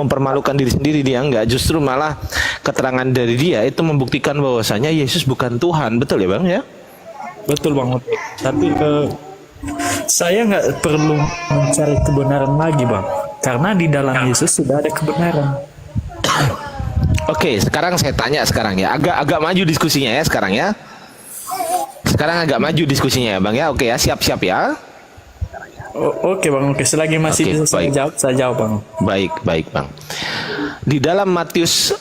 mempermalukan diri sendiri, dia enggak, justru malah keterangan dari dia itu membuktikan bahwasanya Yesus bukan Tuhan. Betul ya Bang ya? Betul Bang. Tapi saya nggak perlu mencari kebenaran lagi Bang, karena di dalam Yesus sudah ada kebenaran. Oke, sekarang saya tanya sekarang ya, agak maju diskusinya ya sekarang ya. Sekarang agak maju diskusinya ya Bang ya. Oke ya, siap-siap ya. Oke Bang, oke. Selagi masih bisa saya jawab Bang. Baik Bang. Di dalam Matius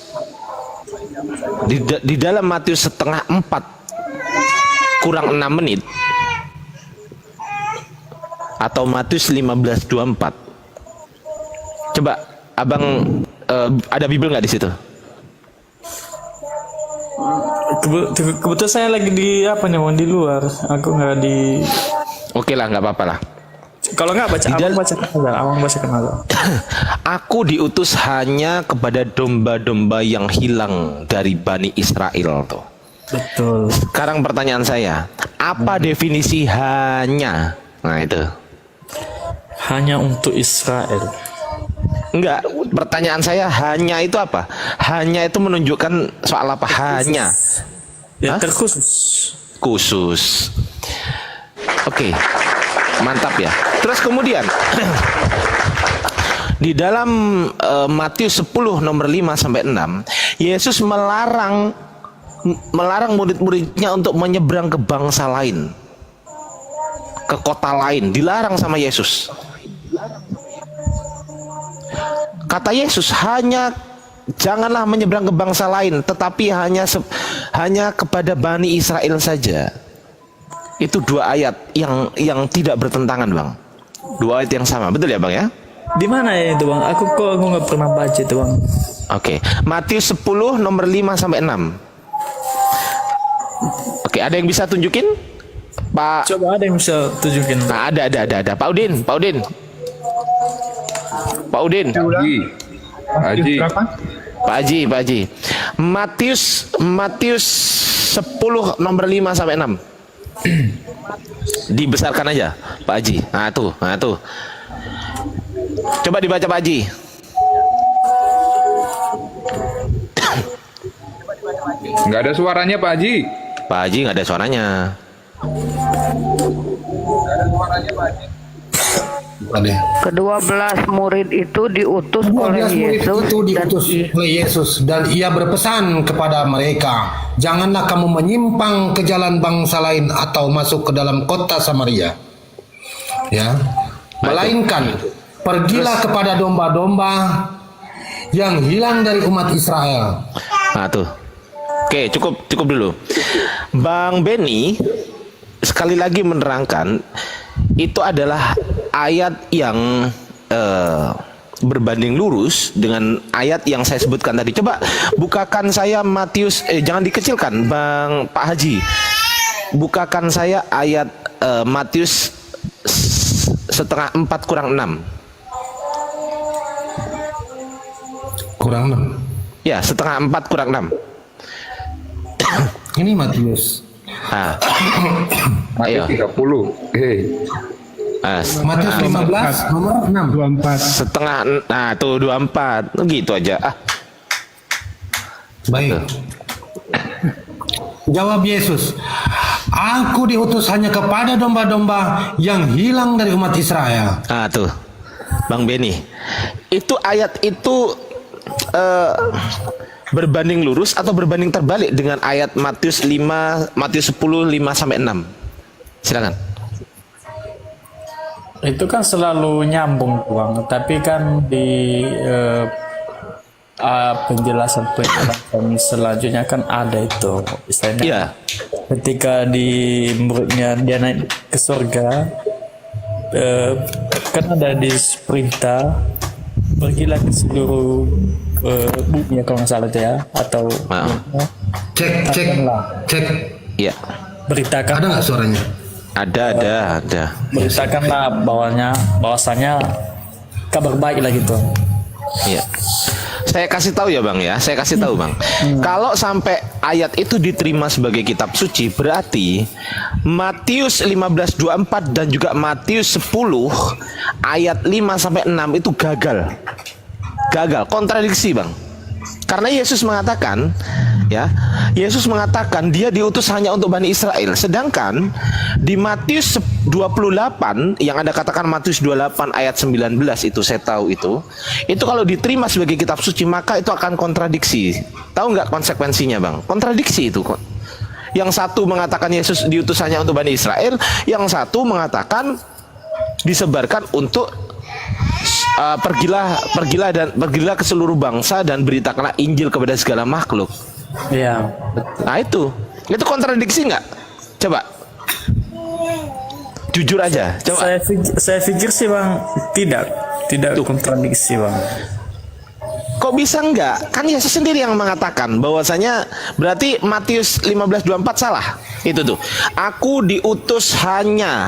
di dalam Matius setengah 4 kurang 6 menit atau Matius 15:24. Coba Abang ada Bible nggak di situ? Kebetulan saya lagi di apa nih Bang, di luar. Aku nggak di. Oke lah, nggak apa-apa lah. Kalau nggak baca, abang bacakan aja. Aku diutus hanya kepada domba-domba yang hilang dari Bani Israel tuh. Betul. Sekarang pertanyaan saya, apa definisi hanya? Nah itu. Hanya untuk Israel. Enggak, pertanyaan saya hanya itu apa? Hanya itu menunjukkan soal apa? Hanya. Ya, terkhusus. Khusus. Oke. Mantap ya. Terus kemudian di dalam Matius 10 nomor 5 sampai 6, Yesus melarang murid-muridnya untuk menyeberang ke bangsa lain, ke kota lain, dilarang sama Yesus. Kata Yesus, janganlah menyeberang ke bangsa lain, tetapi hanya kepada Bani Israel saja. Itu dua ayat yang tidak bertentangan Bang. Dua ayat yang sama, betul ya Bang ya? Di mana ya itu Bang? Aku nggak pernah baca itu Bang. Oke, Matius 10 nomor 5 sampai 6. Oke, ada yang bisa tunjukin? Pak. Coba ada yang bisa tunjukin. Nah, ada. Pak Udin. Pak Haji. Matius 10 nomor 5 sampai 6. Dibesarkan aja Pak Haji. Nah tuh. Coba dibaca Pak Haji. Nggak ada suaranya Pak Haji. Pak Haji nggak ada suaranya. Kedua belas murid itu diutus oleh Yesus dan ia berpesan kepada mereka, janganlah kamu menyimpang ke jalan bangsa lain atau masuk ke dalam kota Samaria, ya, melainkan pergilah kepada domba-domba yang hilang dari umat Israel. Nah tuh. Oke, cukup dulu. Bang Benny sekali lagi menerangkan itu adalah ayat yang berbanding lurus dengan ayat yang saya sebutkan tadi. Coba bukakan saya Matius, jangan dikecilkan Bang Pak Haji. Bukakan saya ayat Matius setengah 4 kurang 6. Kurang 6. Ya, setengah 4 kurang 6. Ini Matius. Ayo. 30. Matius 15 nomor 6. 24. Setengah, nah tuh 24. Gitu aja. Baik. Jawab Yesus, aku diutus hanya kepada domba-domba yang hilang dari umat Israel. Tuh Bang Benny, itu ayat itu berbanding lurus atau berbanding terbalik dengan ayat Matius 10 5 sampai 6. Silakan. Itu kan selalu nyambung Bang, tapi kan di penjelasan selanjutnya kan ada itu istilahnya. Iya. Ketika di muridnya dia naik ke surga, kan ada di perintah pergilah ke seluruh bumi ya kalau nggak salah itu ya, atau Cek. Iya. beritakan. Ada nggak suaranya? Ada. Beritakanlah bahwasanya kabar baik lah gitu. Iya. Saya kasih tahu ya Bang ya, Bang. Kalau sampai ayat itu diterima sebagai kitab suci, berarti Matius 15:24 dan juga Matius 10 ayat 5 sampai 6 itu gagal. gagal, kontradiksi bang. Karena Yesus mengatakan, ya, Yesus mengatakan dia diutus hanya untuk Bani Israel. Sedangkan di Matius 28 yang Anda katakan Matius 28 ayat 19 itu saya tahu itu kalau diterima sebagai kitab suci maka itu akan kontradiksi. Tahu nggak konsekuensinya bang? Kontradiksi itu. Yang satu mengatakan Yesus diutus hanya untuk Bani Israel, yang satu mengatakan disebarkan untuk pergilah ke seluruh bangsa dan beritakanlah Injil kepada segala makhluk. Iya. Nah itu kontradiksi nggak? Coba jujur aja. Coba. Saya pikir sih bang tidak kontradiksi bang. Kok bisa enggak? Kan Yesus sendiri yang mengatakan bahwasanya berarti Matius 15:24 salah. Itu tuh. Aku diutus hanya.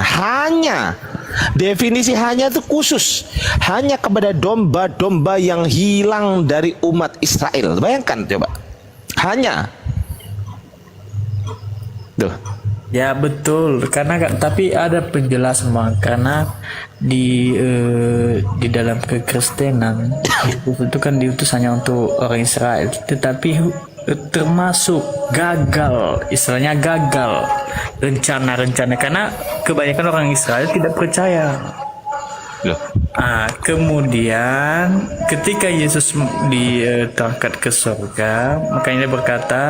Definisi hanya itu khusus. Hanya kepada domba-domba yang hilang dari umat Israel. Bayangkan coba. Hanya. Tuh. Ya betul, tapi ada penjelasan bang, karena di dalam kekristenan itu kan diutus hanya untuk orang Israel, tetapi termasuk gagal, istilahnya gagal rencana karena kebanyakan orang Israel tidak percaya. Kemudian ketika Yesus terangkat ke surga, makanya dia berkata,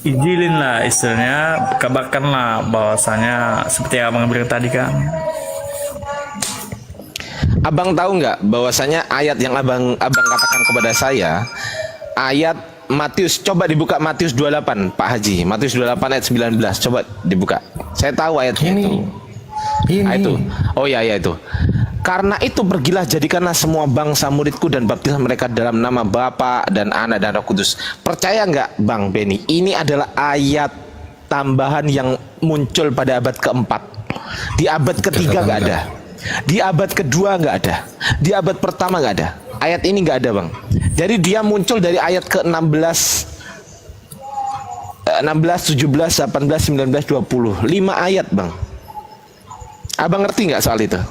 Injilinlah, istilahnya kabarkanlah bahwasanya seperti yang abang bilang tadi kan. Abang tahu nggak bahwasanya ayat yang abang katakan kepada saya, ayat Matius, coba dibuka Matius 28 Pak Haji, Matius 28 ayat 19, coba dibuka. Saya tahu ayatnya itu. Itu. Oh ya itu. Karena itu pergilah jadikanlah semua bangsa muridku dan baptislah mereka dalam nama Bapa dan Anak dan Roh Kudus. Percaya nggak Bang Beni? Ini adalah ayat tambahan yang muncul pada abad keempat. Di abad ketiga nggak ada. Di abad kedua nggak ada. Di abad pertama nggak ada. Ayat ini nggak ada bang. Jadi dia muncul dari ayat ke-16, 16, 17, 18, 19, 20. 5 ayat bang. Abang ngerti nggak soal itu?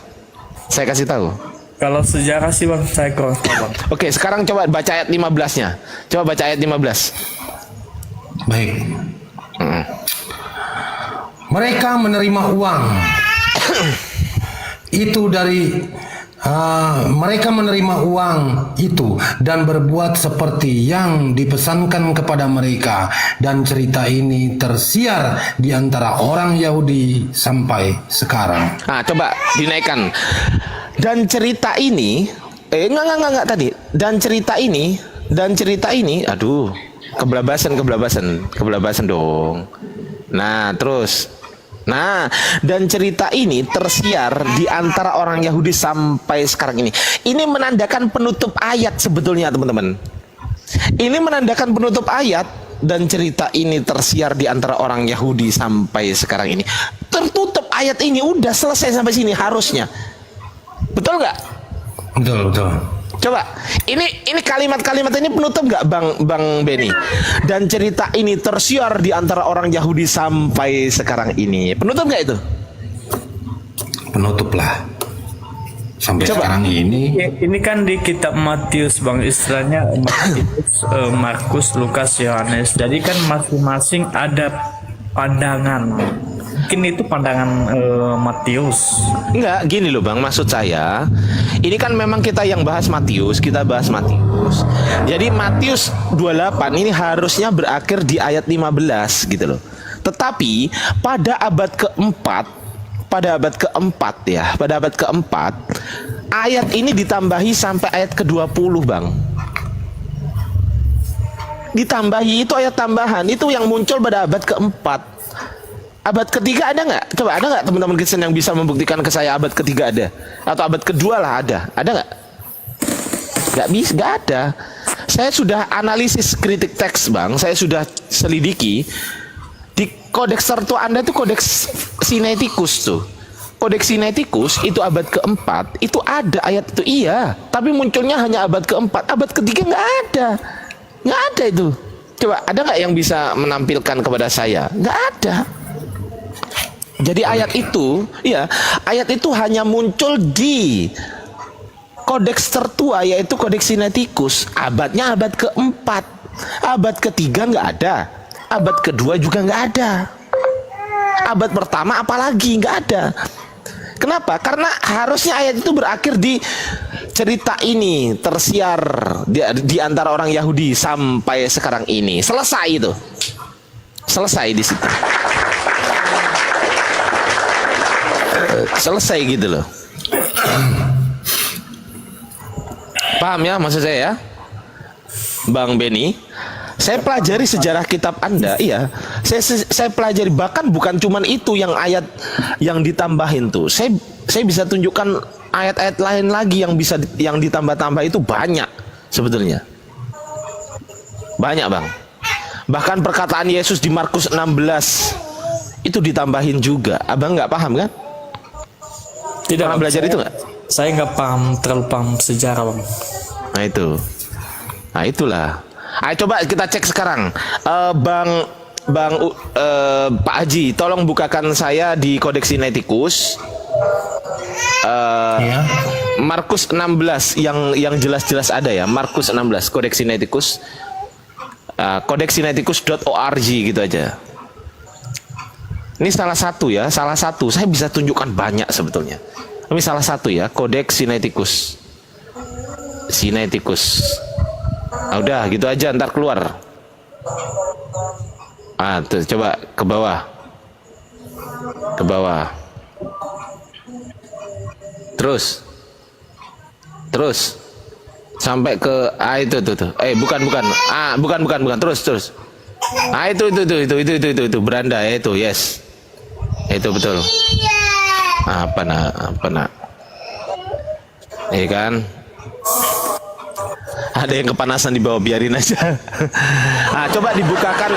Saya kasih tahu. Kalau sejarah sih bang, saya kurang tahu bang. Oke, sekarang coba baca ayat 15-nya. Coba baca ayat 15. Baik. Mereka menerima uang. Itu dari mereka menerima uang itu dan berbuat seperti yang dipesankan kepada mereka, dan cerita ini tersiar di antara orang Yahudi sampai sekarang. Nah, coba dinaikkan. Dan cerita ini enggak tadi. Dan cerita ini aduh, kebelabasan dong. Nah, terus dan cerita ini tersiar di antara orang Yahudi sampai sekarang ini. Ini menandakan penutup ayat sebetulnya teman-teman. Ini menandakan penutup ayat, dan cerita ini tersiar di antara orang Yahudi sampai sekarang ini. Tertutup ayat ini, udah selesai sampai sini harusnya. Betul nggak? Betul. Coba, ini kalimat-kalimat ini penutup nggak Bang Beni? Dan cerita ini tersiar di antara orang Yahudi sampai sekarang ini. Penutup nggak itu? Penutup lah. Sampai sekarang ini. Ini kan di kitab Matius bang, istilahnya Matius, Markus, Lukas, Yohanes. Jadi kan masing-masing ada pandangan. Mungkin itu pandangan Matius. Enggak, gini loh Bang, maksud saya ini kan memang kita yang bahas Matius, kita bahas Matius. Jadi Matius 28 ini harusnya berakhir di ayat 15 gitu loh. Tetapi pada abad keempat ayat ini ditambahi sampai ayat ke-20 Bang. Ditambahi, itu ayat tambahan, itu yang muncul pada abad keempat. Abad ketiga ada nggak? Coba ada nggak teman-teman Kristen yang bisa membuktikan ke saya abad ketiga ada? Atau abad kedua lah ada? Ada nggak? Nggak bisa, nggak ada. Saya sudah analisis kritik teks Bang, saya sudah selidiki. Di kodeks tertua Anda itu kodeks Sinaiticus tuh. Kodeks Sinaiticus itu abad keempat, itu ada ayat itu iya. Tapi munculnya hanya abad keempat, abad ketiga nggak ada. Nggak ada itu. Coba ada nggak yang bisa menampilkan kepada saya? Nggak ada. Jadi ayat itu hanya muncul di kodeks tertua yaitu kodeks Sinaiticus, abadnya abad keempat, abad ketiga nggak ada, abad kedua juga nggak ada, abad pertama apalagi nggak ada. Kenapa? Karena harusnya ayat itu berakhir di cerita ini tersiar di antara orang Yahudi sampai sekarang ini. Selesai itu. Selesai di situ. Selesai gitu loh. Paham ya maksud saya ya? Bang Benny, saya pelajari sejarah kitab Anda, iya. Saya pelajari, bahkan bukan cuman itu yang ayat yang ditambahin tuh. Saya bisa tunjukkan ayat-ayat lain lagi yang ditambah-tambah itu banyak sebetulnya. Banyak, Bang. Bahkan perkataan Yesus di Markus 16 itu ditambahin juga. Abang nggak paham kan? Tidak, Pernah belajar itu nggak? Saya nggak terlalu paham sejarah, Bang. Nah itu. Nah itulah. Ayo coba kita cek sekarang. Pak Haji, tolong bukakan saya di Kodeks Sinaiticus. Ya. Markus 16 yang jelas-jelas ada ya. Markus 16 Kodeks Sinaiticus. Kodeksinaiticus.org gitu aja. Ini salah satu ya, salah satu. Saya bisa tunjukkan banyak sebetulnya. Ini salah satu ya, Kodeks Sinaiticus. Sinaiticus. Ah, udah gitu aja, ntar keluar. Tuh, coba ke bawah. Ke bawah. Terus sampai ke itu tuh. Bukan. Terus. Itu beranda ya, itu, yes. Itu betul. Apa nak? Iya kan? Ada yang kepanasan di bawah, biarin aja. Coba dibukakan,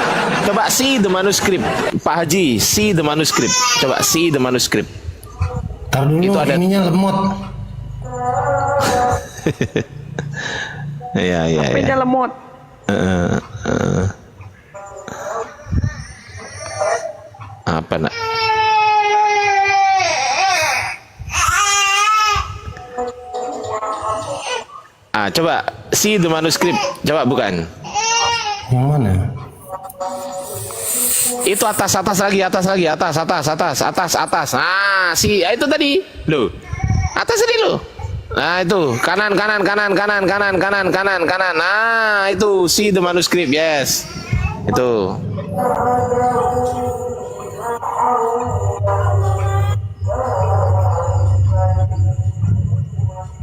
coba see the manuscript, Pak Haji, see the manuscript. Coba see the manuscript. Tar dulu, Itu ada- ininya lemot. Iya. HP-nya lemot. Apa nak? Coba see the manuscript. Coba bukan. Yang mana? Itu atas lagi, atas. Itu tadi. Loh. Atas tadi loh. Nah, itu kanan. Nah, itu see the manuscript. Yes. Itu.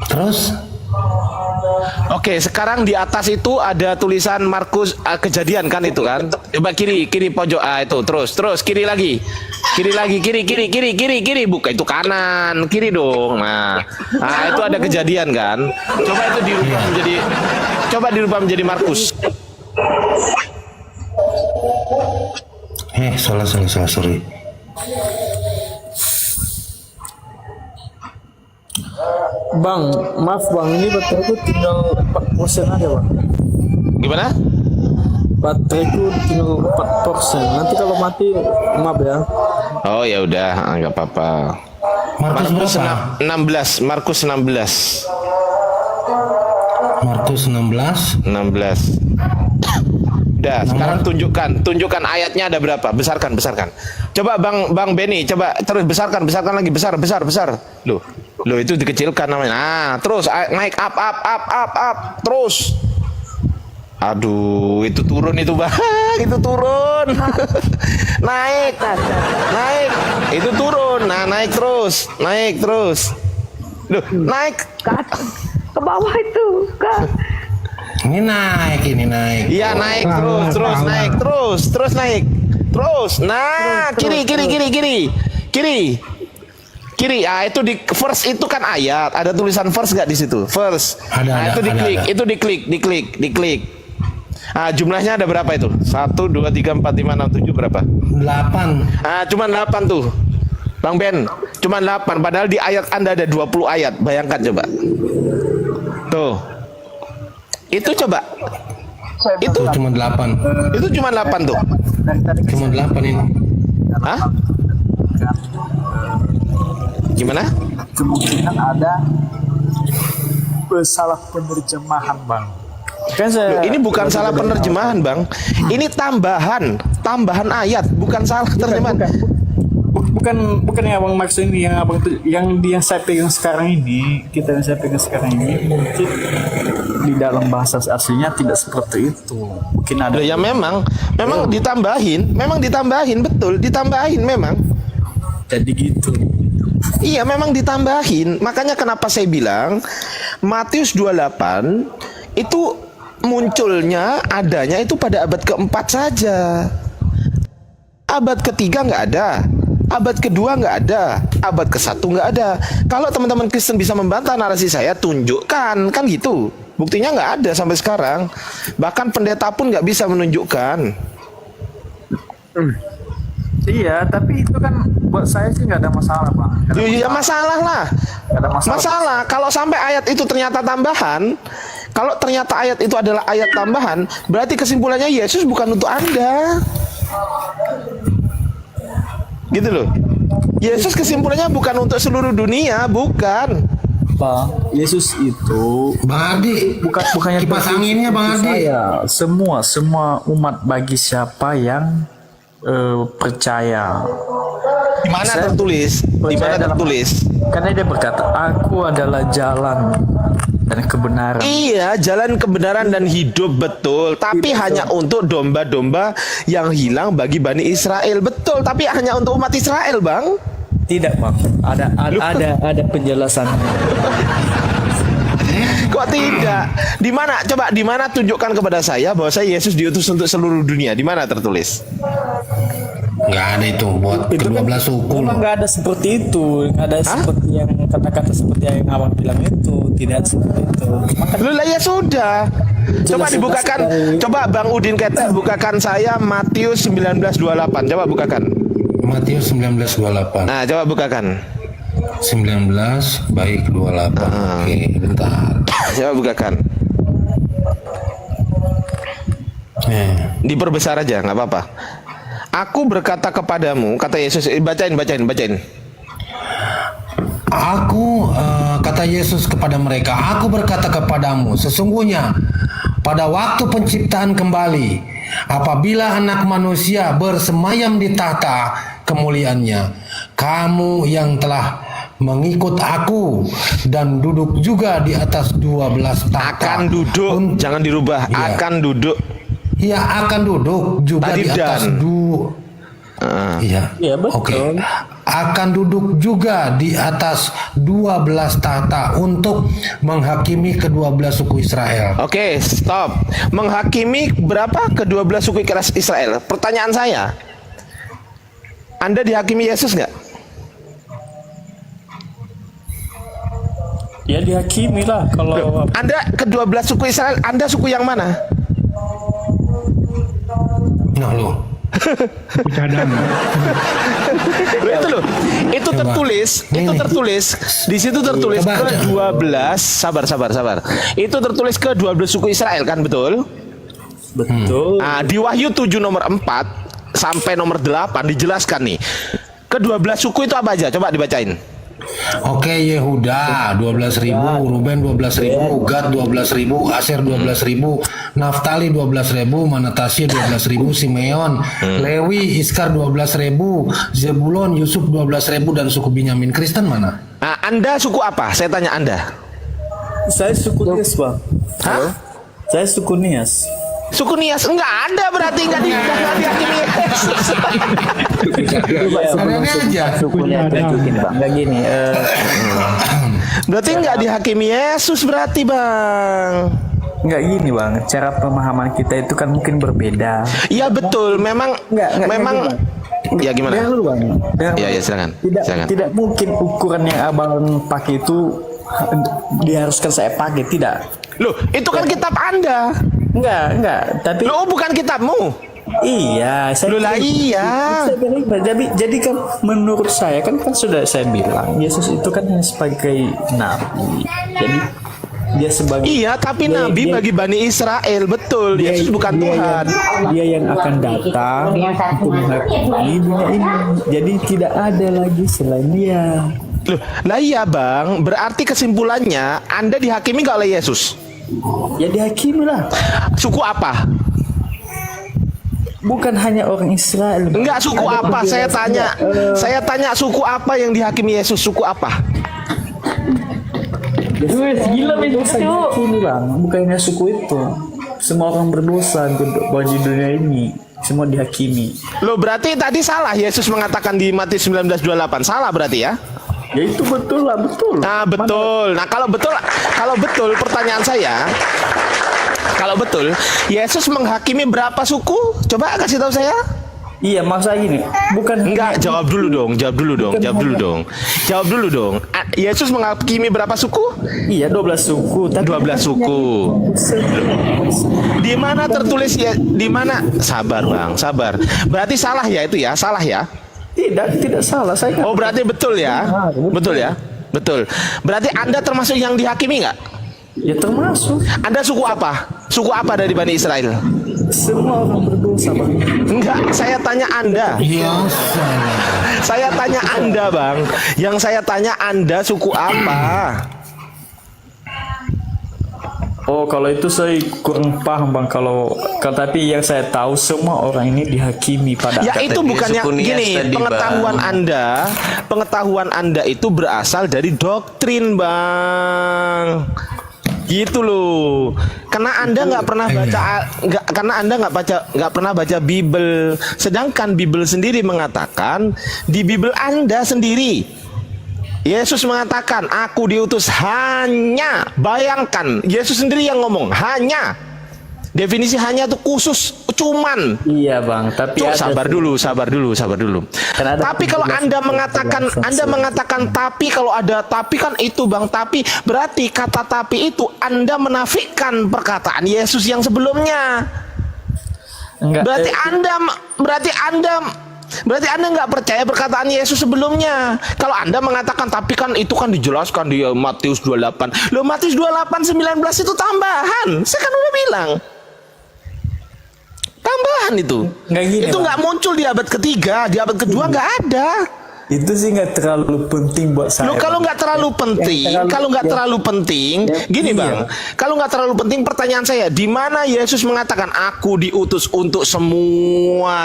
Terus? Oke, sekarang di atas itu ada tulisan Markus Kejadian kan itu kan? Coba kiri pojok, itu terus kiri lagi, kiri, bukan itu kanan, kiri dong. Nah, itu ada Kejadian kan? Coba itu dirubah menjadi Markus. Salah, sorry. Bang, maaf Bang, ini bateraiku tinggal 4% aja Bang. Gimana? Bateraiku tinggal 4%. Nanti kalau mati, maaf ya. Oh ya udah, nggak apa-apa. Markus Markus berapa? 16. Markus 16. Udah, sekarang tunjukkan ayatnya ada berapa? Besarkan. Coba Bang Benny, coba terus besarkan lagi, besar. Loh itu dikecilkan namanya. Nah, terus naik up, terus. Aduh, itu turun itu, Bang. Itu turun. naik. Itu turun. Nah, naik terus. Loh, naik. Ke bawah itu, Kak. Ini naik. Iya, naik terus naik. Terus. Nah, kiri. Itu di verse itu kan ayat. Ada tulisan verse nggak di situ? Verse. Ada, itu diklik. ada. Itu diklik. Jumlahnya ada berapa itu? 1, 2, 3, 4, 5, 6, 7 berapa? 8. Cuman 8 tuh. Bang Ben, cuman 8. Padahal di ayat Anda ada 20 ayat. Bayangkan coba. Tuh. Itu coba. Itu Cuma 8. Itu cuma 8 tuh. Cuma 8 ini. Hah? Gimana? Kemungkinan ada salah penerjemahan bang. Kan Loh, ini bukan salah penerjemahan, Bang. Ini tambahan ayat, bukan salah terjemahan. Bukan yang abang maksud ini, yang saya pegang sekarang ini, kita yang saya pegang sekarang ini mungkin di dalam bahasa aslinya tidak seperti itu. Mungkin ada. Loh, ya memang ditambahin, betul, ditambahin memang. Jadi gitu. Iya, memang ditambahin. Makanya kenapa saya bilang Matius 28 itu adanya itu pada abad keempat saja. Abad ketiga nggak ada, abad kedua nggak ada, abad ke-1 nggak ada. Kalau teman-teman Kristen bisa membantah narasi saya, tunjukkan, kan gitu. Buktinya nggak ada sampai sekarang. Bahkan pendeta pun nggak bisa menunjukkan. Iya, tapi itu kan buat saya sih nggak ada masalah bang. Ya masalah lah. Nggak ada masalah. Masalah kalau sampai ayat itu ternyata tambahan. Kalau ternyata ayat itu adalah ayat tambahan, berarti kesimpulannya Yesus bukan untuk Anda. Gitu loh. Yesus kesimpulannya bukan untuk seluruh dunia, bukan. Pak, Yesus itu Bang Ardi, bukannya kipas anginnya Bang Ardi. saya, semua umat bagi siapa yang percaya. Di mana tertulis? Di mana tertulis? Karena dia berkata, aku adalah jalan dan kebenaran. Iya, jalan kebenaran dan hidup, betul. Tapi hanya untuk domba-domba yang hilang bagi Bani Israel, betul. Tapi hanya untuk umat Israel, Bang. Tidak bang, ada penjelasan. Kok tidak? Di mana? Coba di mana tunjukkan kepada saya bahwa saya Yesus diutus untuk seluruh dunia. Di mana tertulis? Nggak ada itu buat ke-12 suku. Memang nggak ada seperti itu, nggak ada seperti yang kata-kata seperti yang abang bilang itu, tidak seperti itu. Lu lah ya sudah. Coba dibukakan. Coba Bang Udin Ketel bukakan saya Matius 19:28. Coba bukakan. Matius 19:28. Nah, coba bukakan. 19 baik 28. Oke, bentar. Coba bukakan. Diperbesar aja, nggak apa-apa. Aku berkata kepadamu, kata Yesus, bacain. Kata Yesus kepada mereka, aku berkata kepadamu, sesungguhnya pada waktu penciptaan kembali, apabila anak manusia bersemayam di tahta kemuliaannya, kamu yang telah mengikut aku dan duduk juga di atas 12 tahta. Akan duduk, jangan dirubah. Iya. Akan duduk. Iya, akan duduk juga Tadi di atas Iya. Iya, betul. Oke. Akan duduk juga di atas 12 tahta untuk menghakimi ke-12 suku Israel. Oke, stop. Menghakimi berapa? Ke-12 suku Israel. Pertanyaan saya, Anda dihakimi Yesus nggak? Ya dihakimi lah kalau Anda ke-12 suku Israel, Anda suku yang mana? Nah lo. Loh, itu tertulis, di situ tertulis Coba. ke-12, sabar. Itu tertulis ke-12 suku Israel kan, betul? betul. Nah, di Wahyu 7 nomor 4 sampai nomor 8 dijelaskan nih. Ke-12 suku itu apa aja? Coba dibacain. Oke, Yehuda 12.000, Ruben 12.000, Gad 12.000, Aser 12.000, Naftali 12.000, Manasye 12.000, Simeon, Lewi, Iskar 12.000, Zebulon, Yusuf 12.000 dan suku Binyamin. Kristen mana? Nah, Anda suku apa? Saya tanya Anda. Saya suku Nias bang. Hah? Saya suku Nias. Suku Nias enggak ada, berarti enggak dihakimi Yesus. Ada aja. Sukunya tunjukin bang. Nggak gini. Berarti enggak dihakimi Yesus berarti, Bang. Nggak gini bang. Cara pemahaman kita itu kan mungkin berbeda. Iya betul, memang ya gimana? Dengar dulu, Bang. Ya silakan. Silakan. Tidak mungkin ukuran yang abang pakai itu diharuskan saya pakai, tidak. Loh, itu kan kitab Anda. Enggak, tapi Loh, bukan kitabmu. iya, Loh lah iya. Jadi kan menurut saya kan sudah saya bilang Yesus itu kan hanya sebagai nabi. Jadi dia sebagai Iya, tapi nabi bagi Bani Israel, betul. Yesus bukan Tuhan. Dia yang akan datang untuk menghakimi dunia ini. Jadi tidak ada lagi selain dia. Loh, lah iya bang, berarti kesimpulannya Anda dihakimi nggak oleh Yesus? Ya dihakimi lah. Suku apa? Bukan hanya orang Israel. Bang. Enggak, suku Ada apa? Saya penjelasannya. tanya. Saya tanya suku apa yang dihakimi Yesus? Suku apa? Wes, gila men Dosa itu. dihakimi bang, bukannya suku itu. Semua orang berdosa di dunia ini, semua dihakimi. Loh, berarti tadi salah Yesus mengatakan di Matius 19:28. Salah berarti ya? Ya itu betul lah, betul. Nah, betul. Nah, kalau betul pertanyaan saya, kalau betul Yesus menghakimi berapa suku? Coba kasih tahu saya. Iya, maksudnya gini, bukan Enggak, jawab dulu dong. Jawab dulu dong. Yesus menghakimi berapa suku? Iya 12 suku, tapi 12 suku. Di mana tertulis ya? Di mana? Sabar, Bang, sabar. Berarti salah ya itu ya? Salah ya? tidak salah. Saya Oh, berarti betul ya? Betul ya? Betul. Berarti Anda termasuk yang dihakimi nggak? ya termasuk Anda suku apa? Suku apa dari Bani Israel? semua orang berdosa bang. Enggak, saya tanya Anda. Ya, Saya tanya Anda, Bang. Yang saya tanya Anda suku apa? Oh, kalau itu saya kurang paham bang. Kalau tapi yang saya tahu semua orang ini dihakimi pada Ya itu bukannya suku Nias gini, tadi, pengetahuan Anda itu berasal dari doktrin, Bang. Gitu loh. Karena Anda nggak pernah baca, karena Anda nggak pernah baca Bible. Sedangkan Bible sendiri mengatakan di Bible Anda sendiri Yesus mengatakan, aku diutus hanya, bayangkan, Yesus sendiri yang ngomong, hanya. Definisi hanya itu khusus, cuman. Iya bang, tapi Cuk, ada sabar dulu. Kan ada Tapi kalau Anda mengatakan tapi, kalau ada tapi kan itu Bang, tapi berarti kata tapi itu Anda menafikan perkataan Yesus yang sebelumnya. enggak, Berarti Anda nggak percaya perkataan Yesus sebelumnya. Kalau Anda mengatakan tapi kan itu kan dijelaskan di Matius 28. Loh, Matius 28:19 itu tambahan. Saya kan udah bilang. Tambahan itu. Nggak gini, Itu Bang. nggak muncul di abad ketiga, di abad kedua nggak ada. itu sih nggak terlalu penting buat saya. Loh, kalau Bang. nggak terlalu penting, gini iya. Bang, kalau nggak terlalu penting, pertanyaan saya, di mana Yesus mengatakan aku diutus untuk semua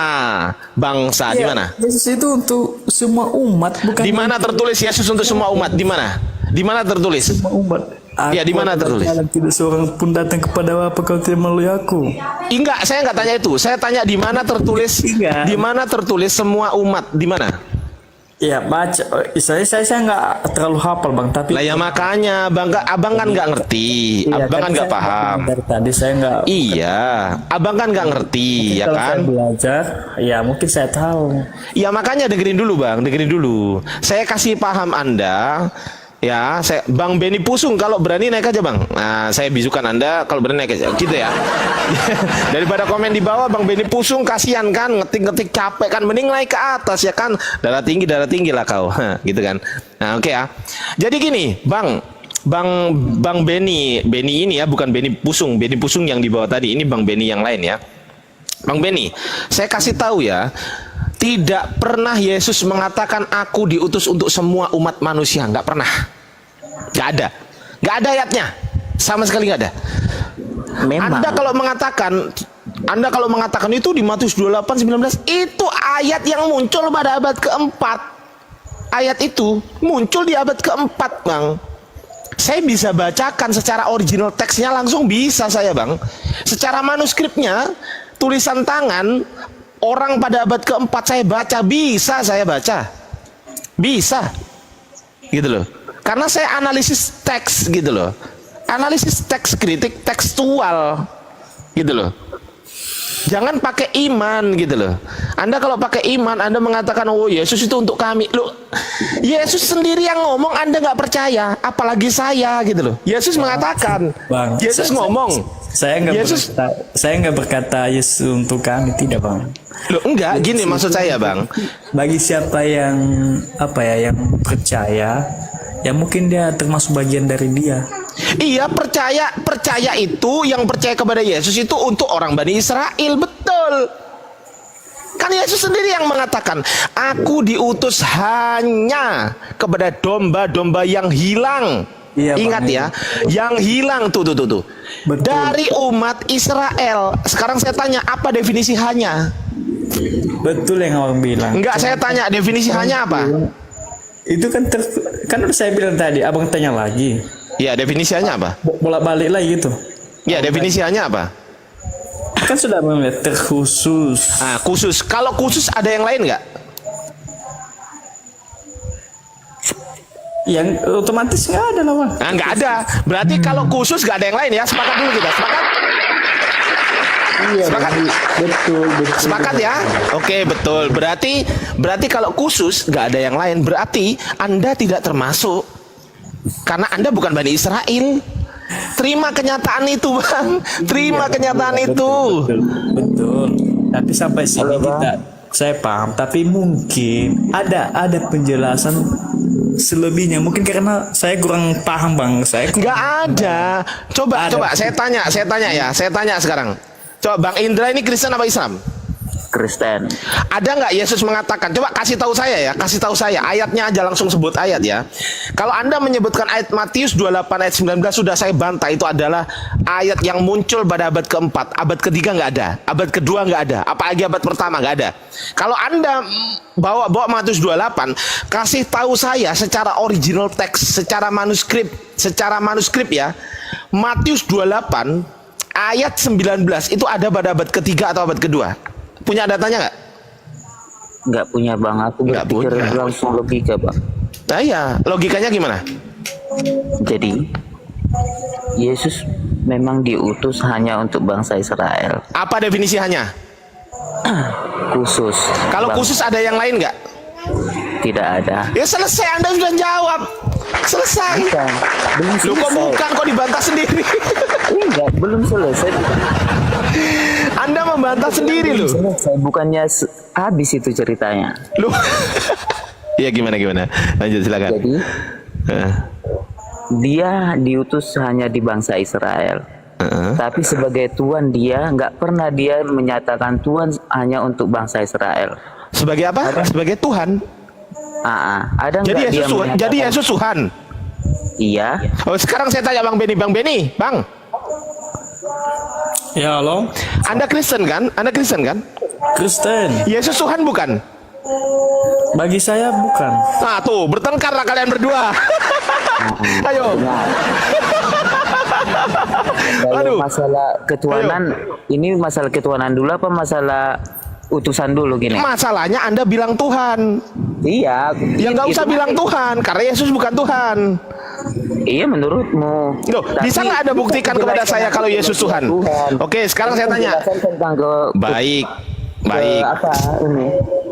bangsa? Di Iya, mana? Yesus itu untuk semua umat, bukan Di mana tertulis Yesus untuk semua umat? Di mana? Di mana tertulis? semua umat. Ya, di mana tertulis? Tidak seorang pun datang kepada Bapa kalau tidak melalui aku. Enggak, saya nggak tanya itu. Saya tanya di mana tertulis? Enggak. Di mana tertulis semua umat? Di mana? Ya baca, saya nggak terlalu hafal bang, tapi Lah ya makanya, abang kan nggak ngerti, Iya, abang kan nggak saya paham. dari tadi saya nggak. Iya, abang kan nggak ngerti, ya Kalau kan? saya belajar, ya mungkin saya tahu. Ya makanya dengerin dulu Bang, dengerin dulu. Saya kasih paham Anda. Ya, Bang Benny Pusung kalau berani naik aja Bang. Nah, saya bisukan Anda kalau berani naik aja. Gitu ya. Daripada komen di bawah Bang Benny Pusung, kasihan kan, ngetik-ngetik capek kan, mending naik ke atas ya kan. Darah tinggi lah kau. Gitu kan. Nah, oke ya. Jadi gini, Bang Benny ini ya, bukan Benny Pusung yang di bawah tadi. Ini Bang Benny yang lain ya. Bang Benny, saya kasih tahu ya. Tidak pernah Yesus mengatakan aku diutus untuk semua umat manusia. Nggak pernah. Nggak ada. Nggak ada ayatnya. Sama sekali nggak ada. Memang. Anda kalau mengatakan itu di Matius 28:19, itu ayat yang muncul pada abad keempat. Ayat itu muncul di abad keempat, Bang. Saya bisa bacakan secara original teksnya langsung, bisa saya Bang. Secara manuskripnya, tulisan tangan orang pada abad keempat saya baca, bisa saya baca. Bisa. Gitu loh. Karena saya analisis teks gitu loh. Analisis teks kritik tekstual. Gitu loh. Jangan pakai iman gitu loh. Anda kalau pakai iman, Anda mengatakan oh Yesus itu untuk kami. Loh, Yesus sendiri yang ngomong, Anda nggak percaya, apalagi saya gitu loh. Yesus mengatakan, Bang, Yesus ngomong. Saya nggak berkata Yesus untuk kami, tidak bang. Loh enggak, gini maksud saya Bang. Bagi siapa yang yang percaya, ya mungkin dia termasuk bagian dari dia. Iya, percaya itu, yang percaya kepada Yesus itu untuk orang Bani Israel, betul. Kan Yesus sendiri yang mengatakan, aku diutus hanya kepada domba-domba yang hilang. Iya, Ingat Bang, ya, yang hilang tuh. Betul. Dari umat Israel. Sekarang saya tanya, apa definisi hanya? Betul yang abang bilang. Enggak, saya tanya definisi hanya apa? Itu kan kan udah saya bilang tadi, abang tanya lagi. Ya, definisi hanya apa? Bolak-balik lagi gitu. Ya, definisi hanya apa? Kan sudah abang lihat terkhusus. Nah, khusus. Kalau khusus ada yang lain nggak? Yang otomatis nggak ada lah, Bang. Nah, nggak ada. Berarti kalau khusus nggak ada yang lain ya. Sepakat dulu kita. Sepakat? Iya, Sepakat? betul. Sepakat ya? Oke, betul. Berarti kalau khusus nggak ada yang lain. Berarti Anda tidak termasuk. Karena Anda bukan Bani Israel. Terima kenyataan itu, Bang. Terima kenyataan itu. Betul. Tapi sampai sini tidak, saya paham. Tapi mungkin ada penjelasan selebihnya. Mungkin karena saya kurang paham, Bang. Nggak ada. Coba saya tanya ya. Saya tanya sekarang. Coba Bang Indra ini Kristen apa Islam? Kristen. Ada nggak Yesus mengatakan? Coba kasih tahu saya ya. Kasih tahu saya. Ayatnya aja, langsung sebut ayat ya. Kalau Anda menyebutkan ayat Matius 28 ayat 19, sudah saya bantah. Itu adalah ayat yang muncul pada abad keempat. Abad ketiga nggak ada. Abad kedua nggak ada. Apalagi abad pertama nggak ada. Kalau Anda bawa Matius 28, kasih tahu saya secara original teks, secara manuskrip ya. Matius 28 ayat 19 itu ada pada abad ketiga atau abad kedua? Punya datanya nggak? Nggak punya, Bang. Aku Nggak berpikir punya. langsung logika, Bang. Nah ya, logikanya gimana? Jadi Yesus memang diutus hanya untuk bangsa Israel. Apa definisi hanya? Khusus. Kalau khusus ada yang lain nggak? Tidak ada. Ya selesai, Anda sudah jawab. Selesai. Bukan. Belum Lu kok selesai. bukan, kok dibantah sendiri? Enggak, belum selesai. Anda membantah sendiri Belum loh. selesai. Bukannya habis itu ceritanya. Lu. Ya gimana? Lanjut silakan. Jadi Heeh. dia diutus hanya di bangsa Israel. Tapi sebagai Tuhan dia nggak pernah dia menyatakan Tuhan hanya untuk bangsa Israel. Sebagai apa? Sebagai Tuhan. Ada Jadi nggak dia Yesus menyatakan? jadi Yesus Tuhan. Iya. Oh, sekarang saya tanya Bang Beni, Bang. Ya, halo. Anda Kristen kan? Kristen. Yesus Tuhan bukan? Bagi saya bukan. Nah tuh, bertengkar lah kalian berdua. Ayo. Kalau Aduh. masalah ketuhanan, ini masalah ketuhanan dulu apa masalah utusan dulu gini? Masalahnya Anda bilang Tuhan. Iya. Ya nggak usah itu bilang Tuhan, karena Yesus bukan Tuhan. Iya menurutmu. Loh, Tapi bisa nggak Anda buktikan itu kepada saya penjelasan kalau Yesus Tuhan? Oke, sekarang saya tanya. Penjelasan tentang Baik. apa ini?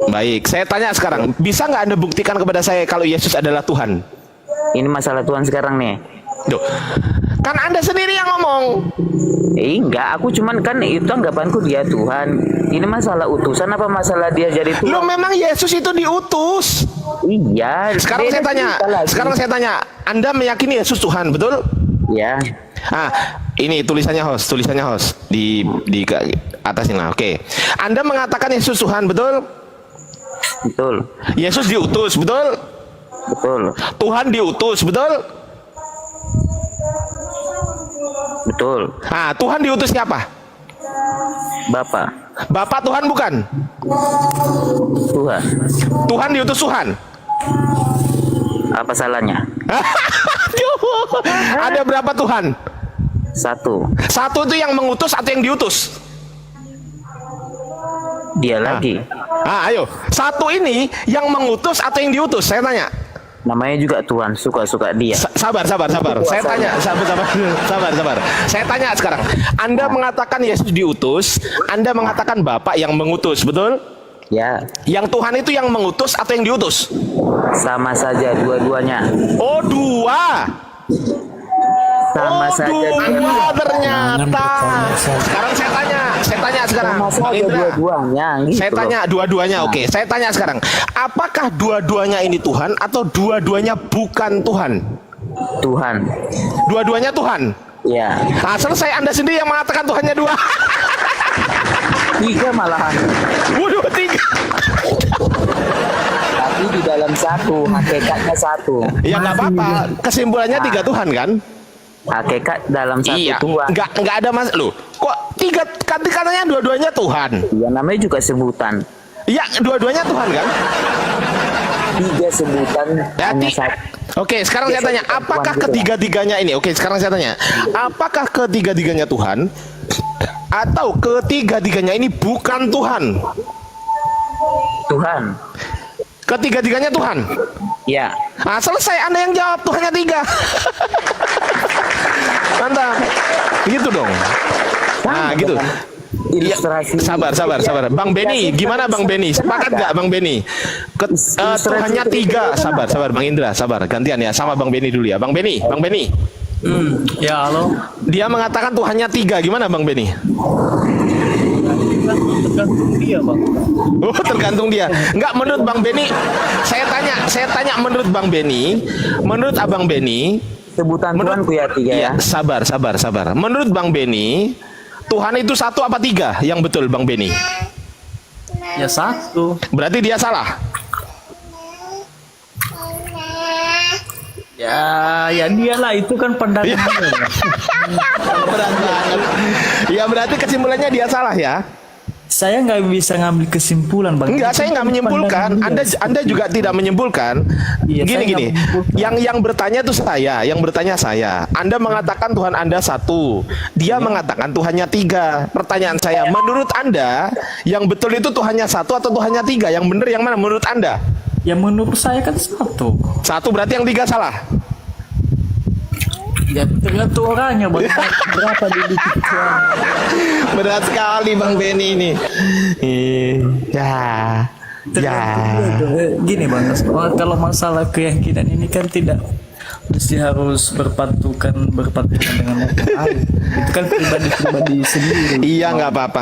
Baik, saya tanya sekarang. Bisa nggak Anda buktikan kepada saya kalau Yesus adalah Tuhan? Ini masalah Tuhan sekarang nih. Duh, kan Anda sendiri yang ngomong. Enggak, aku cuman kan itu anggapanku dia Tuhan. Ini masalah utusan apa masalah dia jadi Tuhan? Loh, memang Yesus itu diutus. Iya. Sekarang beda saya tanya. cerita lagi. Sekarang saya tanya. Anda meyakini Yesus Tuhan, betul? Ya. Ini tulisannya host di atas ini. Oke. Anda mengatakan Yesus Tuhan, betul? Betul. Yesus diutus, betul? Betul. Tuhan diutus, betul? Betul. Tuhan diutus siapa? Bapak. Bapak Tuhan bukan? Tuhan. Tuhan diutus Tuhan. Apa salahnya? Aduh, ada berapa Tuhan? Satu. Satu itu yang mengutus atau yang diutus? Dia lagi. Ayo. Satu ini yang mengutus atau yang diutus? Saya tanya. Namanya juga Tuhan, suka-suka dia. Sabar. Saya tanya, sabar. Saya tanya sekarang. Anda mengatakan Yesus diutus, Anda mengatakan Bapak yang mengutus, betul? Ya, Yang Tuhan itu yang mengutus atau yang diutus? sama saja dua-duanya. Oh, dua. Sama saja Dua ternyata. Sekarang saya tanya sekarang. Sama Bang saja Indra. dua-duanya gitu Saya tanya loh. dua-duanya, oke. Saya tanya sekarang, apakah dua-duanya ini Tuhan atau dua-duanya bukan Tuhan? Tuhan. Dua-duanya Tuhan. Ya. Selesai, Anda sendiri yang mengatakan Tuhannya dua. Tiga malahan. Waduh, 3. Tapi di dalam satu, hakikatnya satu. Ya nggak apa-apa. Kesimpulannya 3 Tuhan kan? Hakikat dalam satu Iya. Tuhan. Nggak ada mas. Loh, kok 3 katanya dua-duanya Tuhan? Ya namanya juga sebutan. Ya, dua-duanya Tuhan kan? 3 sebutan Ya, hanya satu. Oke, sekarang saya tanya, apakah Tuhan juga. ketiga-tiganya ini? Oke, sekarang saya tanya, apakah ketiga-tiganya Tuhan atau ketiga-tiganya ini bukan Tuhan? Tuhan. Ketiga-tiganya Tuhan. Ya. Nah, selesai, Anda yang jawab, Tuhannya 3. Mantap. Gitu dong. Nah, gitu. Iya, Ilustrasi. sabar. Bang Beni, gimana Bang Beni? Sepakat nggak Bang Beni? Tuhannya 3. Sabar, Bang Indra, sabar. Gantian ya, sama Bang Beni dulu ya. Bang Beni. Ya halo. Dia mengatakan Tuhannya 3. Gimana Bang Beni? Tergantung dia bang. Oh, tergantung dia. Enggak, menurut Bang Beni, saya tanya menurut Bang Beni, menurut Abang Beni, Sebutan Tuhan punya 3 ya. iya, sabar. Menurut Bang Beni, Tuhan itu 1 apa 3? Yang betul Bang Beni. Ya 1. Berarti dia salah. Ya dialah itu kan pandangan dia. Berat banget. Ya berarti kesimpulannya dia salah ya. Saya nggak bisa ngambil kesimpulan bang. Enggak, saya nggak menyimpulkan. Anda juga tidak menyimpulkan. Iya, saya Gini. nggak menyimpulkan. Yang bertanya itu yang bertanya saya. Anda mengatakan Tuhan Anda 1. Dia mengatakan Tuhannya 3. Pertanyaan saya, menurut Anda yang betul itu Tuhannya 1 atau Tuhannya 3? Yang benar yang mana menurut Anda? Ya menurut saya kan 1. 1 berarti yang 3 salah. Ya tergantung orangnya bang. Berapa di Berat sekali Bang Beni ini. Ya. Gini bang, kalau masalah keyakinan ini kan tidak mesti harus berpatukan dengan orang lain. Itu kan pribadi sendiri. Iya, nggak apa-apa.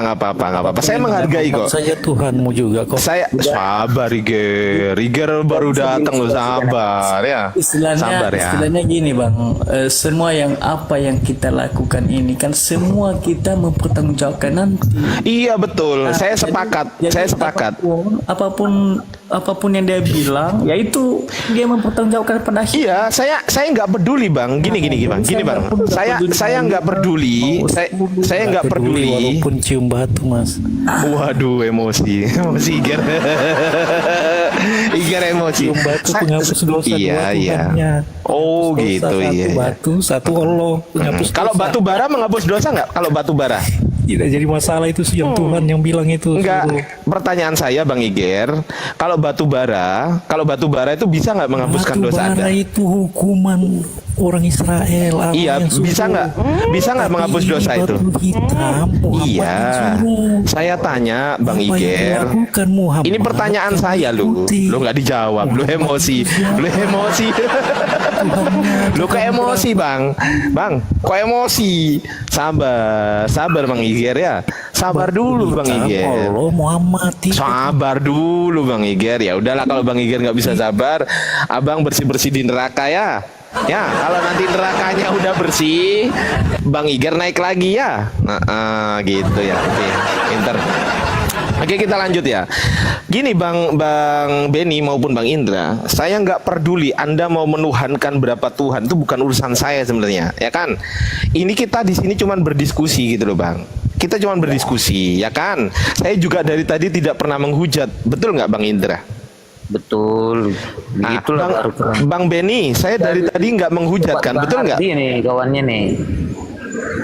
Saya menghargai kok. Saya Tuhanmu juga kok. Saya sabar, Riger baru datang loh, sabar ya. Istilahnya gini bang, semua apa yang kita lakukan ini kan semua kita mempertanggungjawabkan nanti. Iya betul, Nah, saya sepakat. Apapun yang dia bilang, ya itu dia mempertanggungjawabkan pada akhirnya. Iya, saya nggak peduli bang. Gini bang. Saya nggak peduli. Saya nggak peduli. Walaupun cium batu mas. Waduh, emosi Iger. Iger emosi. Cium batu penghapus dosa. Iya. Tuhannya. Oh Dosa, gitu satu iya. batu, satu Allah penghapus Kalau dosa. batu bara menghapus dosa nggak? Kalau batu bara? Tidak jadi masalah itu yang Tuhan yang bilang itu. Enggak. Suruh. Pertanyaan saya Bang Iger, kalau batu bara itu bisa nggak menghapuskan Batu dosa bara Anda? itu hukuman orang Israel. Allah Iya, yang suruh. bisa nggak Tapi menghapus ini dosa itu? batu hitam, Muhammad Iya. yang suruh. Saya tanya Bang Apa yang Iger. dilakukan Muhammad Ini pertanyaan yang saya diikuti. lu nggak dijawab, lu emosi. Lu ke emosi Bang, kok emosi? Sabar Bang Iger ya. Sabar dulu Bang Iger. Allah Muhammad itu. Sabar dulu Bang Iger. Ya udahlah kalau Bang Iger nggak bisa sabar, Abang bersih-bersih di neraka ya. Ya, kalau nanti nerakanya udah bersih, Bang Iger naik lagi ya. Gitu ya. Oke, pinter. Oke, kita lanjut ya. Gini Bang Beni maupun Bang Indra, saya nggak peduli Anda mau menuhankan berapa Tuhan, itu bukan urusan saya sebenarnya, ya kan? Ini kita di sini cuman berdiskusi gitu loh Bang. Kita cuman berdiskusi, ya kan? Saya juga dari tadi tidak pernah menghujat, betul nggak Bang Indra? Betul. Nah, Itulah baru terang. Bang Beni, saya dari tadi nggak menghujat kan, betul nggak? Ini nih kawannya nih.